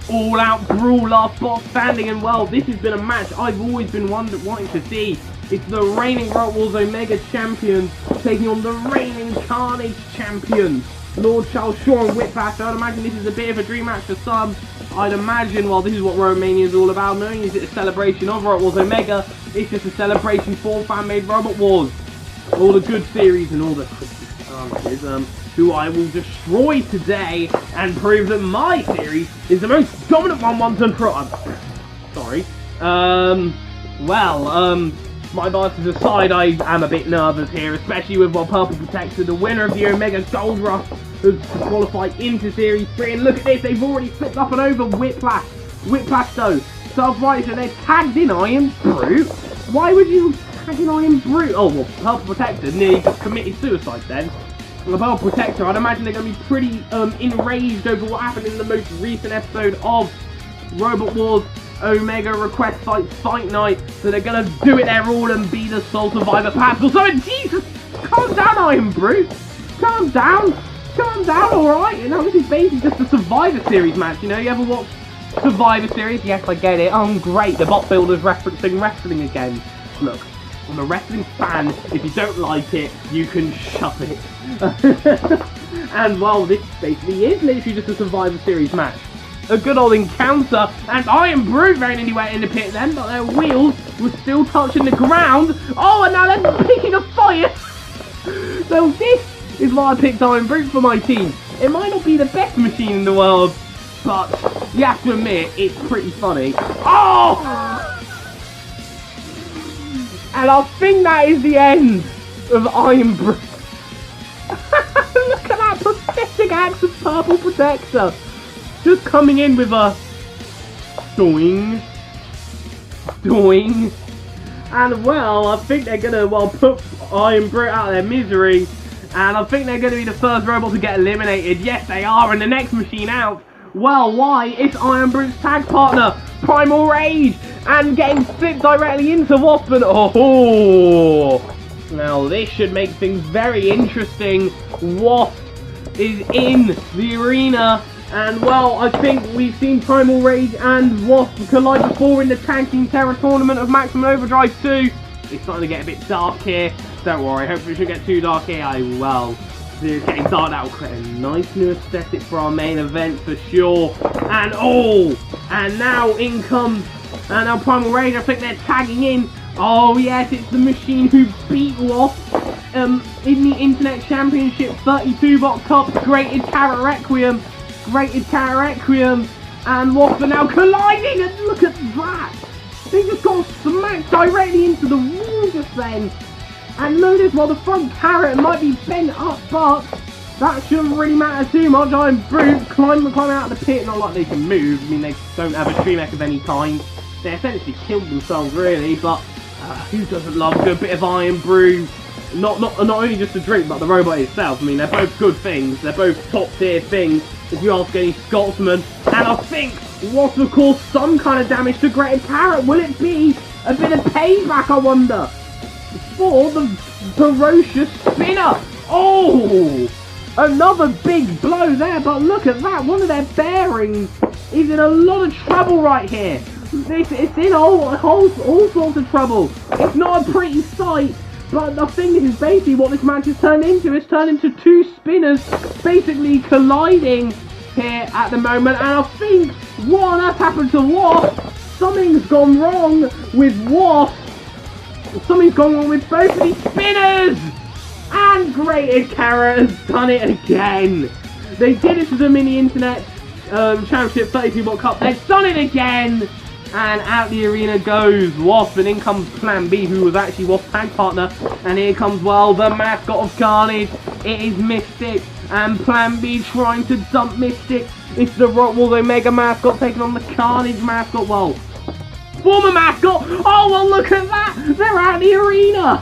all-out brawl, last bot standing, and well, this has been a match I've always been wanting to see. It's the reigning Robot Wars Omega champions taking on the reigning Carnage champions, Lord Charles Shaw and Whiplash. I'd imagine this is a bit of a dream match for some. I'd imagine, well, this is what ROBOMANIA is all about. Not only is it a celebration of Robot Wars Omega, it's just a celebration for fan-made Robot Wars. All the good series and all the carnages, who I will destroy today and prove that my series is the most dominant one once and for all. Sorry. My biases aside, I am a bit nervous here, especially with Purple Protector, the winner of the Omega Gold Rush, who's qualified into Series 3. And look at this, they've already flipped up and over Whiplash. Whiplash, though, self-right, so they're tagged in Iron Brute. Why would you tag in Iron Brute? Oh, well, Purple Protector nearly just committed suicide then. The Purple Protector, I'd imagine they're going to be pretty enraged over what happened in the most recent episode of Robot Wars Omega Request Fight Night, so they're gonna do it their all and be the sole survivor Pascal. So Jesus, calm down, Iron Brute, calm down, alright. You know, this is basically just a Survivor Series match. You know, you ever watch Survivor Series? Yes, I get it. Oh, great, the Bot Builder's referencing wrestling again. Look, I'm a wrestling fan. If you don't like it, you can shut it. And well, this basically is literally just a Survivor Series match. A good old encounter, and Iron Brute ran anywhere in the pit then, but their wheels were still touching the ground. Oh, and now they're picking a fight. So this is why I picked Iron Brute for my team. It might not be the best machine in the world, but you have to admit, it's pretty funny. Oh! And I think that is the end of Iron Brute. Look at that pathetic axe of Purple Protector. Just coming in with a doing. And well, I think they're gonna put Iron Brute out of their misery. And I think they're gonna be the first robot to get eliminated. Yes, they are, and the next machine out. Well, why? It's Iron Brute's tag partner, Primal Rage, and getting flipped directly into Wasp. And oh! Now this should make things very interesting. Wasp is in the arena. And well, I think we've seen Primal Rage and Wasp collide before in the Tag Team Terror Tournament of Maximum Overdrive 2. It's starting to get a bit dark here. Don't worry, hopefully it shouldn't get too dark here. It's getting dark. That will create a nice new aesthetic for our main event for sure. And and now in comes, and now Primal Rage, I think they're tagging in. Oh yes, it's the machine who beat Wasp in the Internet Championship 32-bot Cup, Graded Cat Requiem, and Wasp are now colliding, and look at that! They just got smacked directly into the wall just then. And notice while the front carrot might be bent up, but that shouldn't really matter too much. Iron Brute climbing out of the pit, not like they can move. I mean, they don't have a tree mech of any kind. They essentially killed themselves really, but who doesn't love a good bit of Iron Brute? Not only just the drink, but the robot itself. I mean, they're both good things. They're both top tier things. if you ask any Scotsman. And I think what will cause some kind of damage to Grated Carrot. Will it be a bit of payback, I wonder, for the ferocious spinner? Oh! Another big blow there, but look at that. One of their bearings is in a lot of trouble right here. It's in all sorts of trouble. It's not a pretty sight, but I think this is basically what this match has turned into. It's turned into two spinners basically colliding here at the moment. And I think what on earth happened to Wasp? Something's gone wrong with Wasp. Something's gone wrong with both of these spinners. And Grated Carrot has done it again. They did it to the Mini Internet Championship 32 World Cup. They've done it again. And out the arena goes Wasp, and in comes Plan B, who was actually Wasp's tag partner. And here comes, well, the mascot of Carnage. It is Mystic, and Plan B trying to dump Mystic. It's the Robot Wars Omega mascot taking on the Carnage mascot. Well, former mascot. Oh, well, look at that. They're out the arena.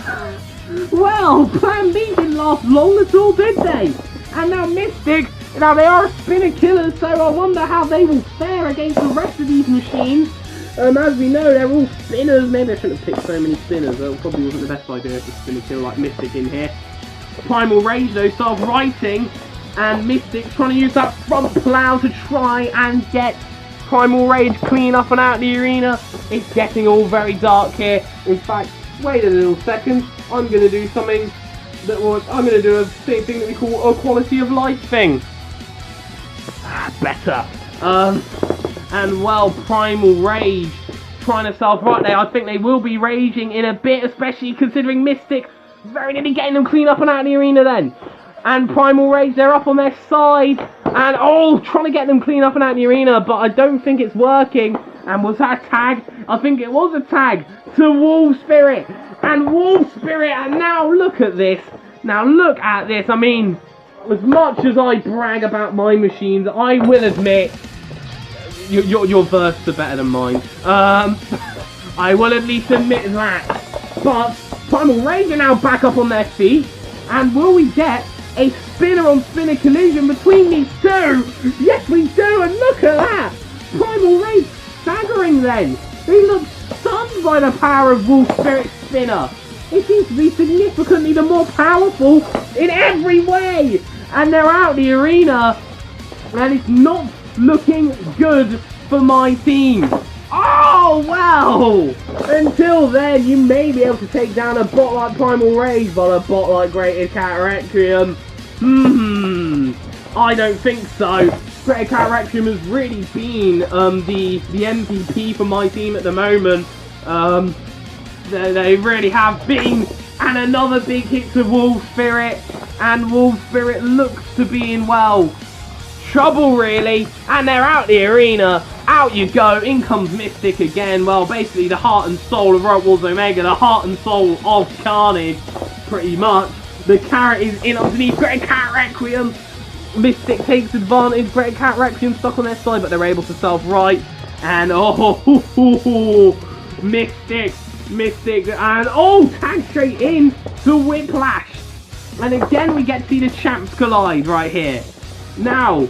Well, Plan B didn't last long at all, did they? And now Mystic, now they are spinner killers, so I wonder how they will fare against the rest of these machines. As we know, they're all spinners. Maybe I shouldn't have picked so many spinners. That probably wasn't the best idea to spin a kill like Mystic in here. Primal Rage, though, starts writing, and Mystic trying to use that front plow to try and get Primal Rage clean up and out the arena. It's getting all very dark here. In fact, wait a little second. I'm going to do something that was... I'm going to do a thing that we call a quality of life thing. Better. And well, Primal Rage trying to self-right there. I think they will be raging in a bit, especially considering Mystic very nearly getting them clean up and out of the arena then. And Primal Rage, they're up on their side. And oh, trying to get them clean up and out of the arena, but I don't think it's working. And was that a tag? I think it was a tag to Wolf Spirit. And Wolf Spirit, and now look at this. Now look at this. I mean, as much as I brag about my machines, I will admit, your verses are better than mine. I will at least admit that. But Primal Rage are now back up on their feet. And will we get a spinner-on-spinner collision between these two? Yes, we do. And look at that. Primal Rage staggering then. They look stunned by the power of Wolf Spirit's spinner. It seems to be significantly the more powerful in every way. And they're out the arena. And it's not looking good for my team. Oh, well! Until then, you may be able to take down a bot like Primal Rage, but a bot like Grated Carrot Requiem, I don't think so. Grated Carrot Requiem has really been the MVP for my team at the moment. They really have been. And another big hit to Wolf Spirit. And Wolf Spirit looks to be in, well, trouble really. And they're out the arena. Out you go. In comes Mystic again. Well, basically the heart and soul of Robot Wars Omega. The heart and soul of Carnage. Pretty much. The carrot is in underneath Grated Carrot Requiem. Mystic takes advantage. Grated Carrot Requiem stuck on their side, but they're able to self-right. And Mystic, and tag straight in to Whiplash. And again, we get to see the champs collide right here. Now,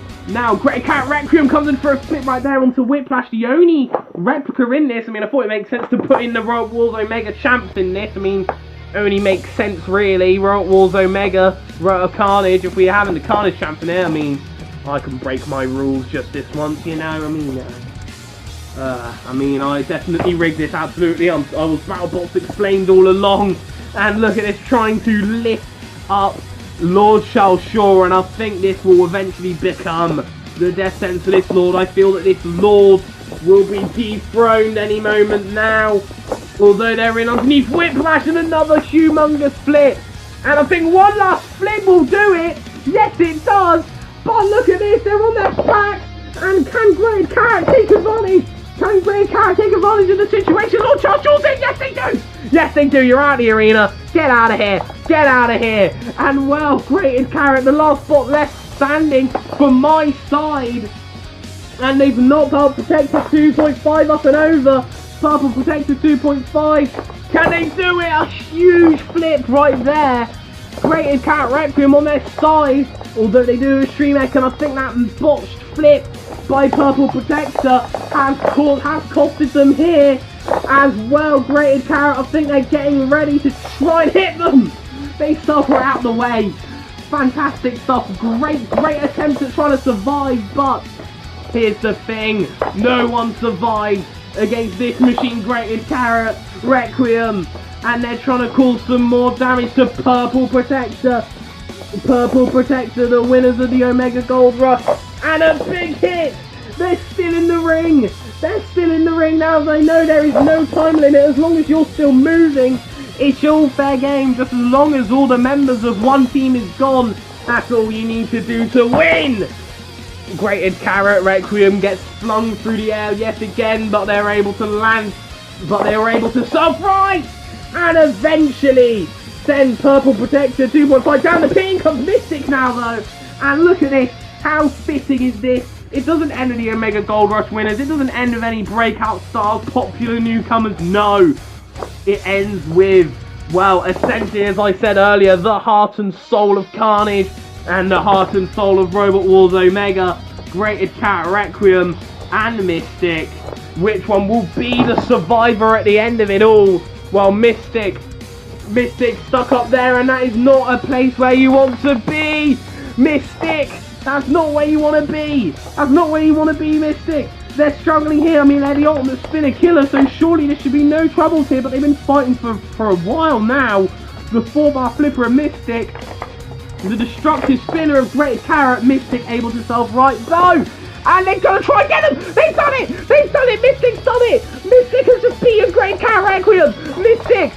Grated Carrot Requiem comes in for a flip right there onto Whiplash, the only replica in this. I mean, I thought it makes sense to put in the Robot Wars Omega champs in this. I mean, only makes sense really. Robot Wars Omega, Carnage. If we're having the Carnage champ in there, I mean, I can break my rules just this once, you know. I mean, I definitely rigged this, absolutely. I was BattleBots explained all along. And look at this, trying to lift up Lord Shalshore, and I think this will eventually become the death sentence for this Lord. I feel that this Lord will be dethroned any moment now. Although they're in underneath Whiplash and another humongous flip. And I think one last flip will do it. Yes, it does. But look at this, they're on their backs. And can Grated Carrot take advantage? Can Grated Carrot take advantage of the situation? Lord Charles Shaw's in! Yes, they do! Yes, they do. You're out of the arena. Get out of here. Get out of here. And well, Grated Carrot, the last spot left standing for my side. And they've knocked out Protector 2.5 up and over. Purple Protector 2.5. Can they do it? A huge flip right there. Grated Carrot Requiem on their side. Although they do a stream echo, and I think that botched flip by Purple Protector has costed them here as well. Grated Carrot, I think they're getting ready to try and hit them. They suffer out the way. Fantastic stuff. Great attempt at trying to survive, but here's the thing. No one survives against this machine. Grated Carrot, Requiem, and they're trying to cause some more damage to Purple Protector. Purple Protector, the winners of the Omega Gold Rush, and a big hit. They're still in the ring. They're still in the ring now. They know there is no time limit. As long as you're still moving, it's all fair game. Just as long as all the members of one team is gone, that's all you need to do to win. Grated Carrot, Requiem gets flung through the air yet again, but they're able to land. But they were able to surprise and eventually send Purple Protector 2.5 down. The pin comes Mystic now though. And look at this. How fitting is this? It doesn't end with the Omega Gold Rush winners. It doesn't end with any breakout stars, popular newcomers. No. It ends with, well, essentially, as I said earlier, the heart and soul of Carnage and the heart and soul of Robot Wars Omega, Grated Carrot, Requiem, and Mystic. Which one will be the survivor at the end of it all? Well, Mystic stuck up there, and that is not a place where you want to be. Mystic, that's not where you want to be. That's not where you want to be, Mystic. They're struggling here. I mean, they're the ultimate spinner killer, so surely there should be no troubles here, but they've been fighting for a while now. The 4-bar flipper of Mystic, the destructive spinner of Grated Carrot, Mystic able to self-right though. And they're going to try and get him! They've done it! They've done it! Mystic's done it! Mystic has just beaten Grated Carrot Requiem! Mystic!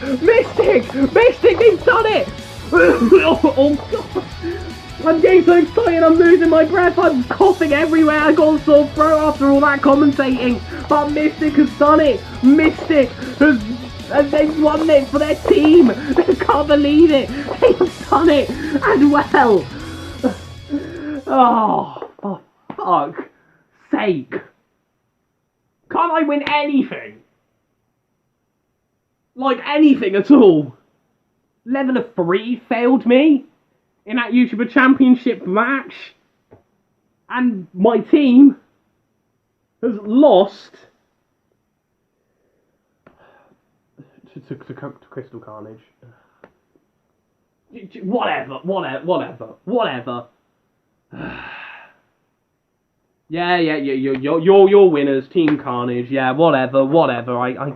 They've done it! Oh god! I'm getting so excited, I'm losing my breath, I'm coughing everywhere, I got a sore throat after all that commentating. But Mystic has done it! Mystic has... And they've won it for their team! They can't believe it! They've done it as well! Oh, for fuck's sake! Can't I win anything? Like anything at all? Level of 3 failed me in that YouTuber Championship match, and my team has lost to Crystal Carnage. Whatever. Yeah, you're winners, Team Carnage. Yeah, whatever. I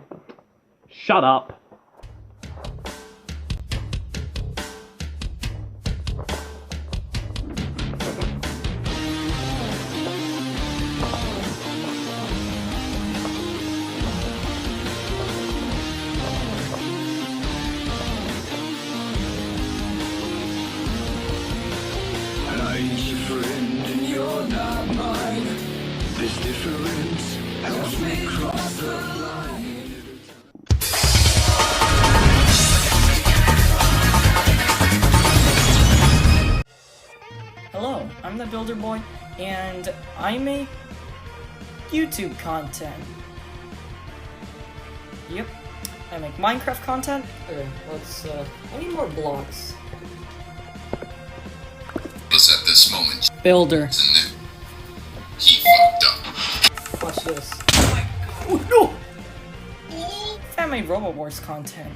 shut up. Hello, I'm the Builder Boy, and I make YouTube content. Yep, I make Minecraft content. Okay, let's, I need more blocks. At this moment, Builder. he fucked up. Watch this. Oh my god. Oh no! I made Robot Wars content.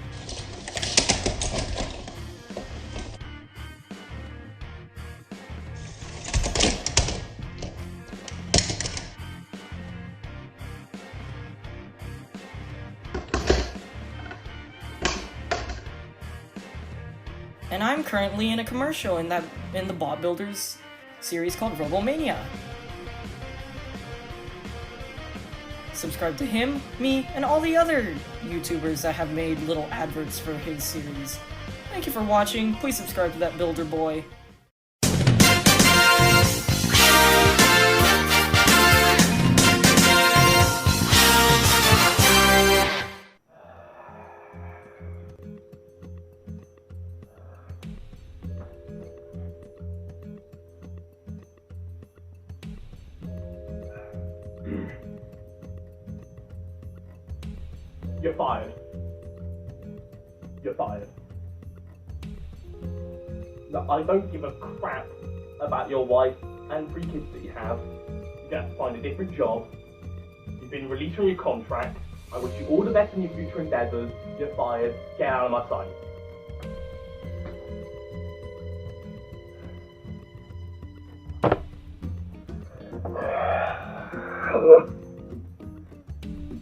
And I'm currently in a commercial in the Bot Builders series called ROBOMANIA. Subscribe to him, me, and all the other YouTubers that have made little adverts for his series. Thank you for watching. Please subscribe to that Builder Boy. You're fired. You're fired. No, I don't give a crap about your wife and 3 kids that you have. You have to find a different job. You've been released from your contract. I wish you all the best in your future endeavours. You're fired. Get out of my sight.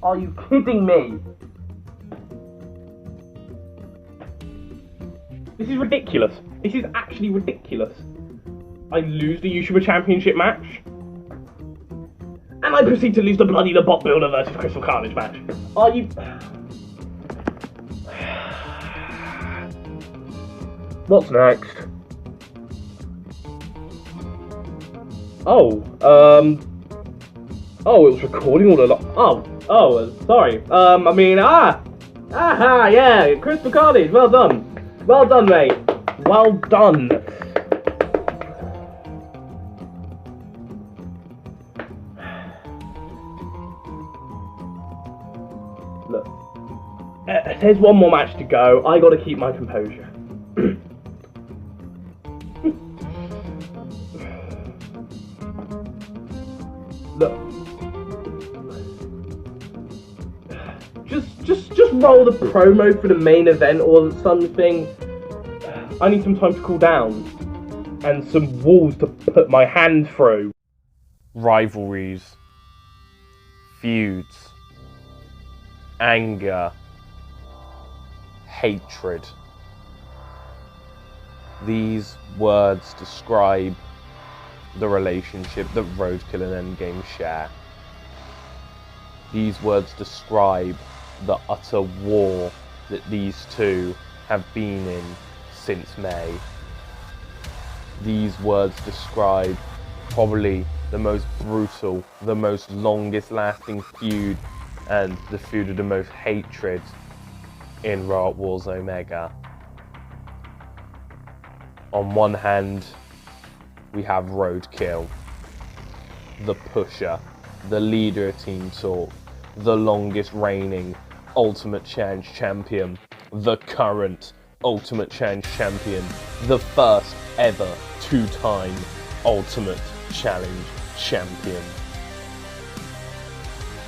Are you kidding me? This is ridiculous. This is actually ridiculous. I lose the YouTuber Championship match, and I proceed to lose the bloody the Bot Builder versus Crystal Carnage match. Are you... What's next? Oh, it was recording all along. Sorry. Yeah, Crystal Carnage, well done. Well done, mate. Well done. Look, there's one more match to go. I gotta keep my composure. Look, just roll the promo for the main event or something. I need some time to cool down and some walls to put my hand through. Rivalries, feuds, anger, hatred. These words describe the relationship that Roadkill and Endgame share. These words describe the utter war that these two have been in since May. These words describe probably the most brutal, the most longest lasting feud, and the feud of the most hatred in Robot Wars Omega. On one hand, we have Roadkill, the pusher, the leader of Team Talk, the longest reigning Ultimate Challenge champion, the current Ultimate Challenge champion, the first ever 2-time Ultimate Challenge champion.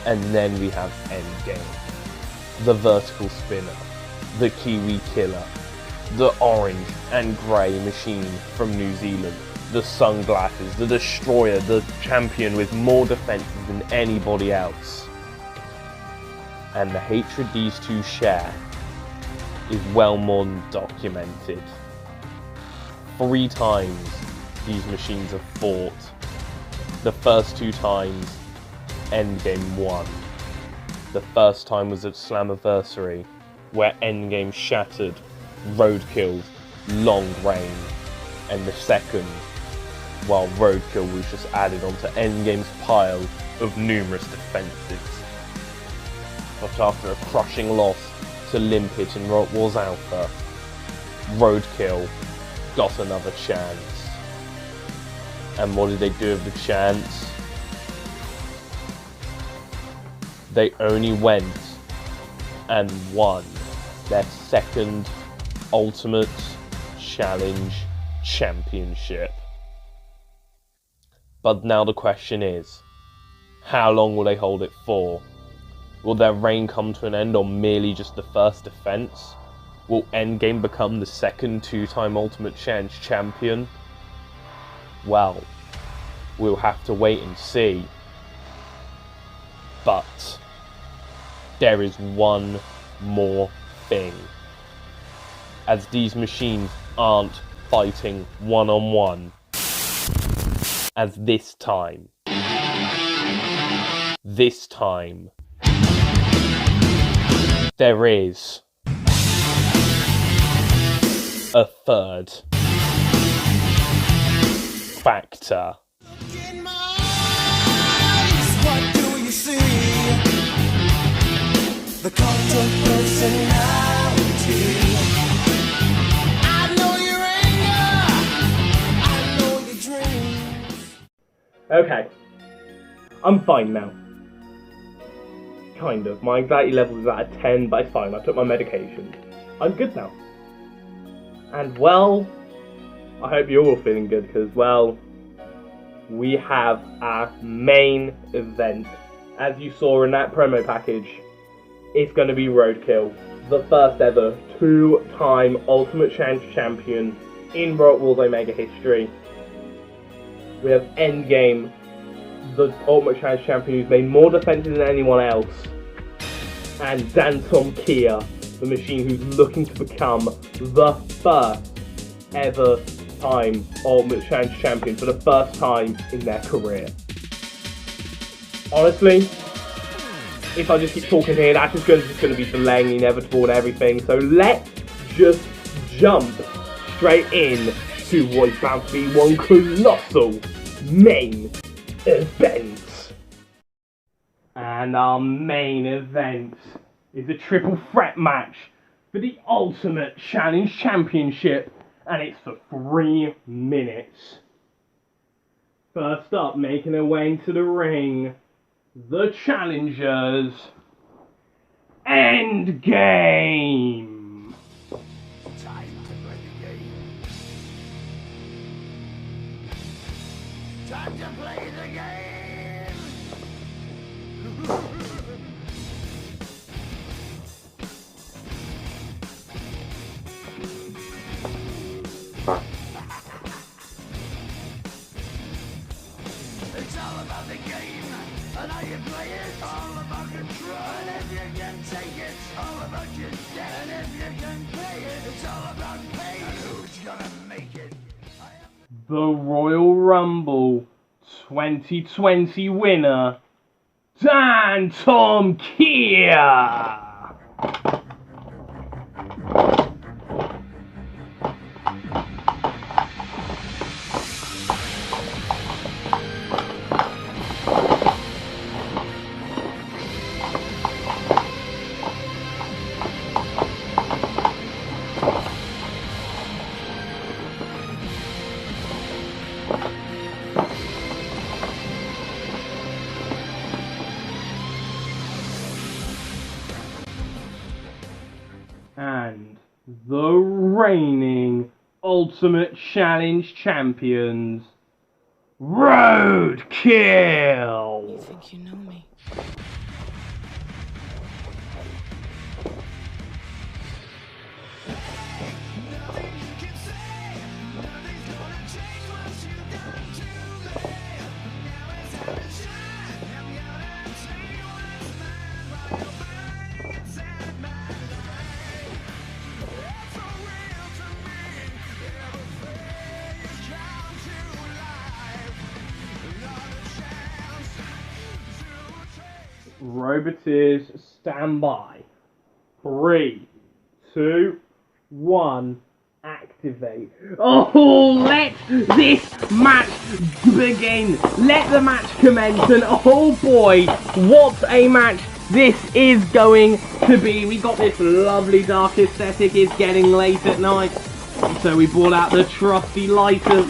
And then we have Endgame, the vertical spinner, the Kiwi killer, the orange and grey machine from New Zealand, the sunglasses, the destroyer, the champion with more defenses than anybody else. And the hatred these two share is well more than documented. 3 times these machines have fought. The first 2 times, Endgame won. The first time was at Slammiversary, where Endgame shattered Roadkill's long reign, and the second, while Roadkill was just added onto Endgame's pile of numerous defences. But after a crushing loss to Limpet in Robot Wars Alpha, Roadkill got another chance. And what did they do with the chance? They only went and won their second Ultimate Challenge Championship. But now the question is, how long will they hold it for? Will their reign come to an end on merely just the first defense? Will Endgame become the second 2-time Ultimate Challenge champion? Well, we'll have to wait and see. But there is one more thing. As these machines aren't fighting one-on-one, as this time, there is a third factor. In my eyes, what do you see? The cult of personality. I know your anger. I know your dreams. Okay. I'm fine now. Kind of. My anxiety level is at a 10, but it's fine. I took my medication. I'm good now. And well, I hope you're all feeling good, because, well, we have our main event. As you saw in that promo package, it's going to be Roadkill, the first ever 2-time Ultimate Challenge champion in Robot Wars Omega history. We have Endgame, the Ultimate Challenge champion who's made more defenses than anyone else, and Dantomkia, the machine who's looking to become the first ever time Ultimate Challenge champion for the first time in their career. Honestly, if I just keep talking here, that's just going to be delaying the inevitable and everything. So let's just jump straight in to what is bound to be one colossal main event. And our main event is a triple threat match for the Ultimate Challenge Championship, and it's for 3 minutes. First up, making their way into the ring, the challengers, Endgame. Time to play the game. Time to play the game. It's all about the game, and how you play it. It's all about control, and if you can take it, it's all about your debt. And if you can pay it, it's all about pain. And who's gonna make it? The Royal Rumble 2020 winner, Dantomkia. And the reigning Ultimate Challenge champions, Roadkill. You think you know me? Roboteers, stand by. 3, 2, 1, activate. Oh, let this match begin. Let the match commence. And oh boy, what a match this is going to be. We got this lovely dark aesthetic. It's getting late at night, so we brought out the trusty lighter.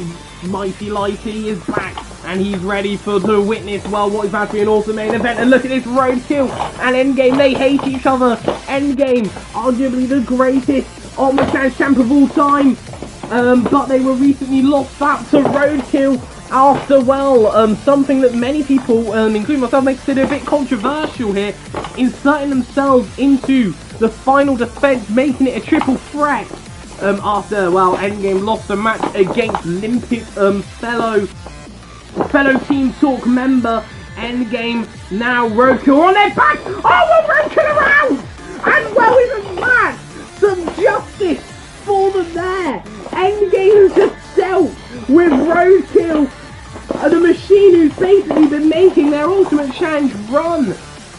Mighty Lighty is back, and he's ready to witness, well, what is about to be an awesome main event. And look at this, Roadkill and Endgame, they hate each other. Endgame, arguably the greatest Ultimate Challenge champ of all time, but they were recently lost out to Roadkill after, well, something that many people, including myself, may consider a bit controversial here, inserting themselves into the final defense, making it a triple threat. After, well, Endgame lost a match against Limpet, fellow Team Talk member, Endgame, now Roadkill on their back. Oh, we're Roadkill around! And well, isn't that some justice for them there? Endgame has just dealt with Roadkill, the machine who's basically been making their Ultimate Challenge run.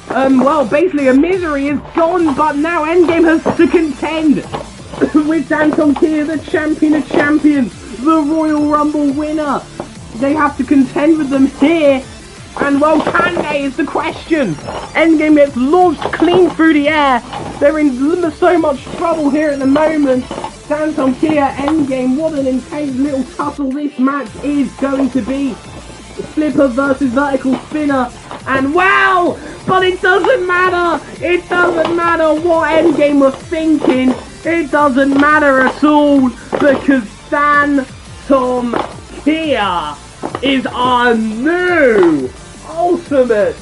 Well, basically a misery is gone, but now Endgame has to contend with Dantomkia, the champion of champions, the Royal Rumble winner. They have to contend with them here, and well, can they is the question. Endgame gets launched clean through the air. They're in so much trouble here at the moment. Dantomkia, Endgame, what an intense little tussle this match is going to be. Flipper versus vertical spinner, and well, but it doesn't matter. It doesn't matter what Endgame was thinking. It doesn't matter at all, because Dantomkia is our new Ultimate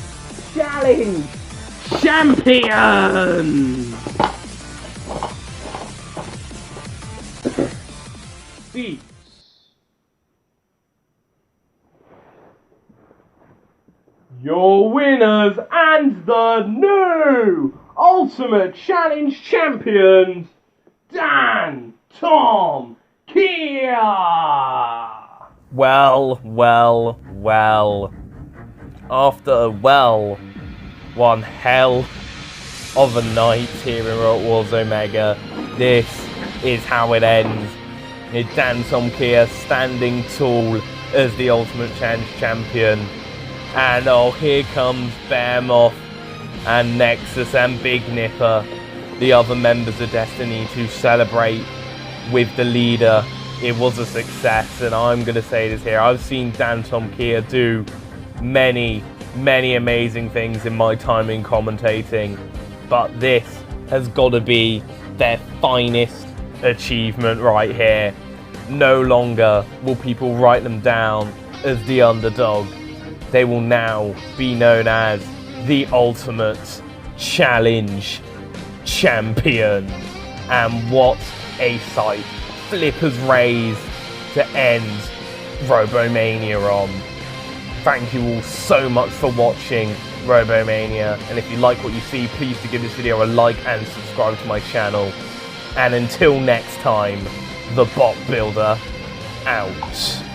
Challenge Champion! Beats. Your winners and the new Ultimate Challenge Champions, Dantomkia! Well. After one hell of a night here in Robot Wars Omega, this is how it ends. It's Dantomkia standing tall as the Ultimate Challenge Champion. And oh, here comes Bearmoth and Nexus and Big Nipper, the other members of Destiny, to celebrate with the leader. It was a success, and I'm going to say this here. I've seen Dantomkia do many amazing things in my time in commentating, but this has got to be their finest achievement right here. No longer will people write them down as the underdog. They will now be known as the Ultimate Challenge Champion. And what a sight. Flippers raised to end RoboMania on. Thank you all so much for watching RoboMania, and if you like what you see, please do give this video a like and subscribe to my channel. And until next time, the Bot Builder out.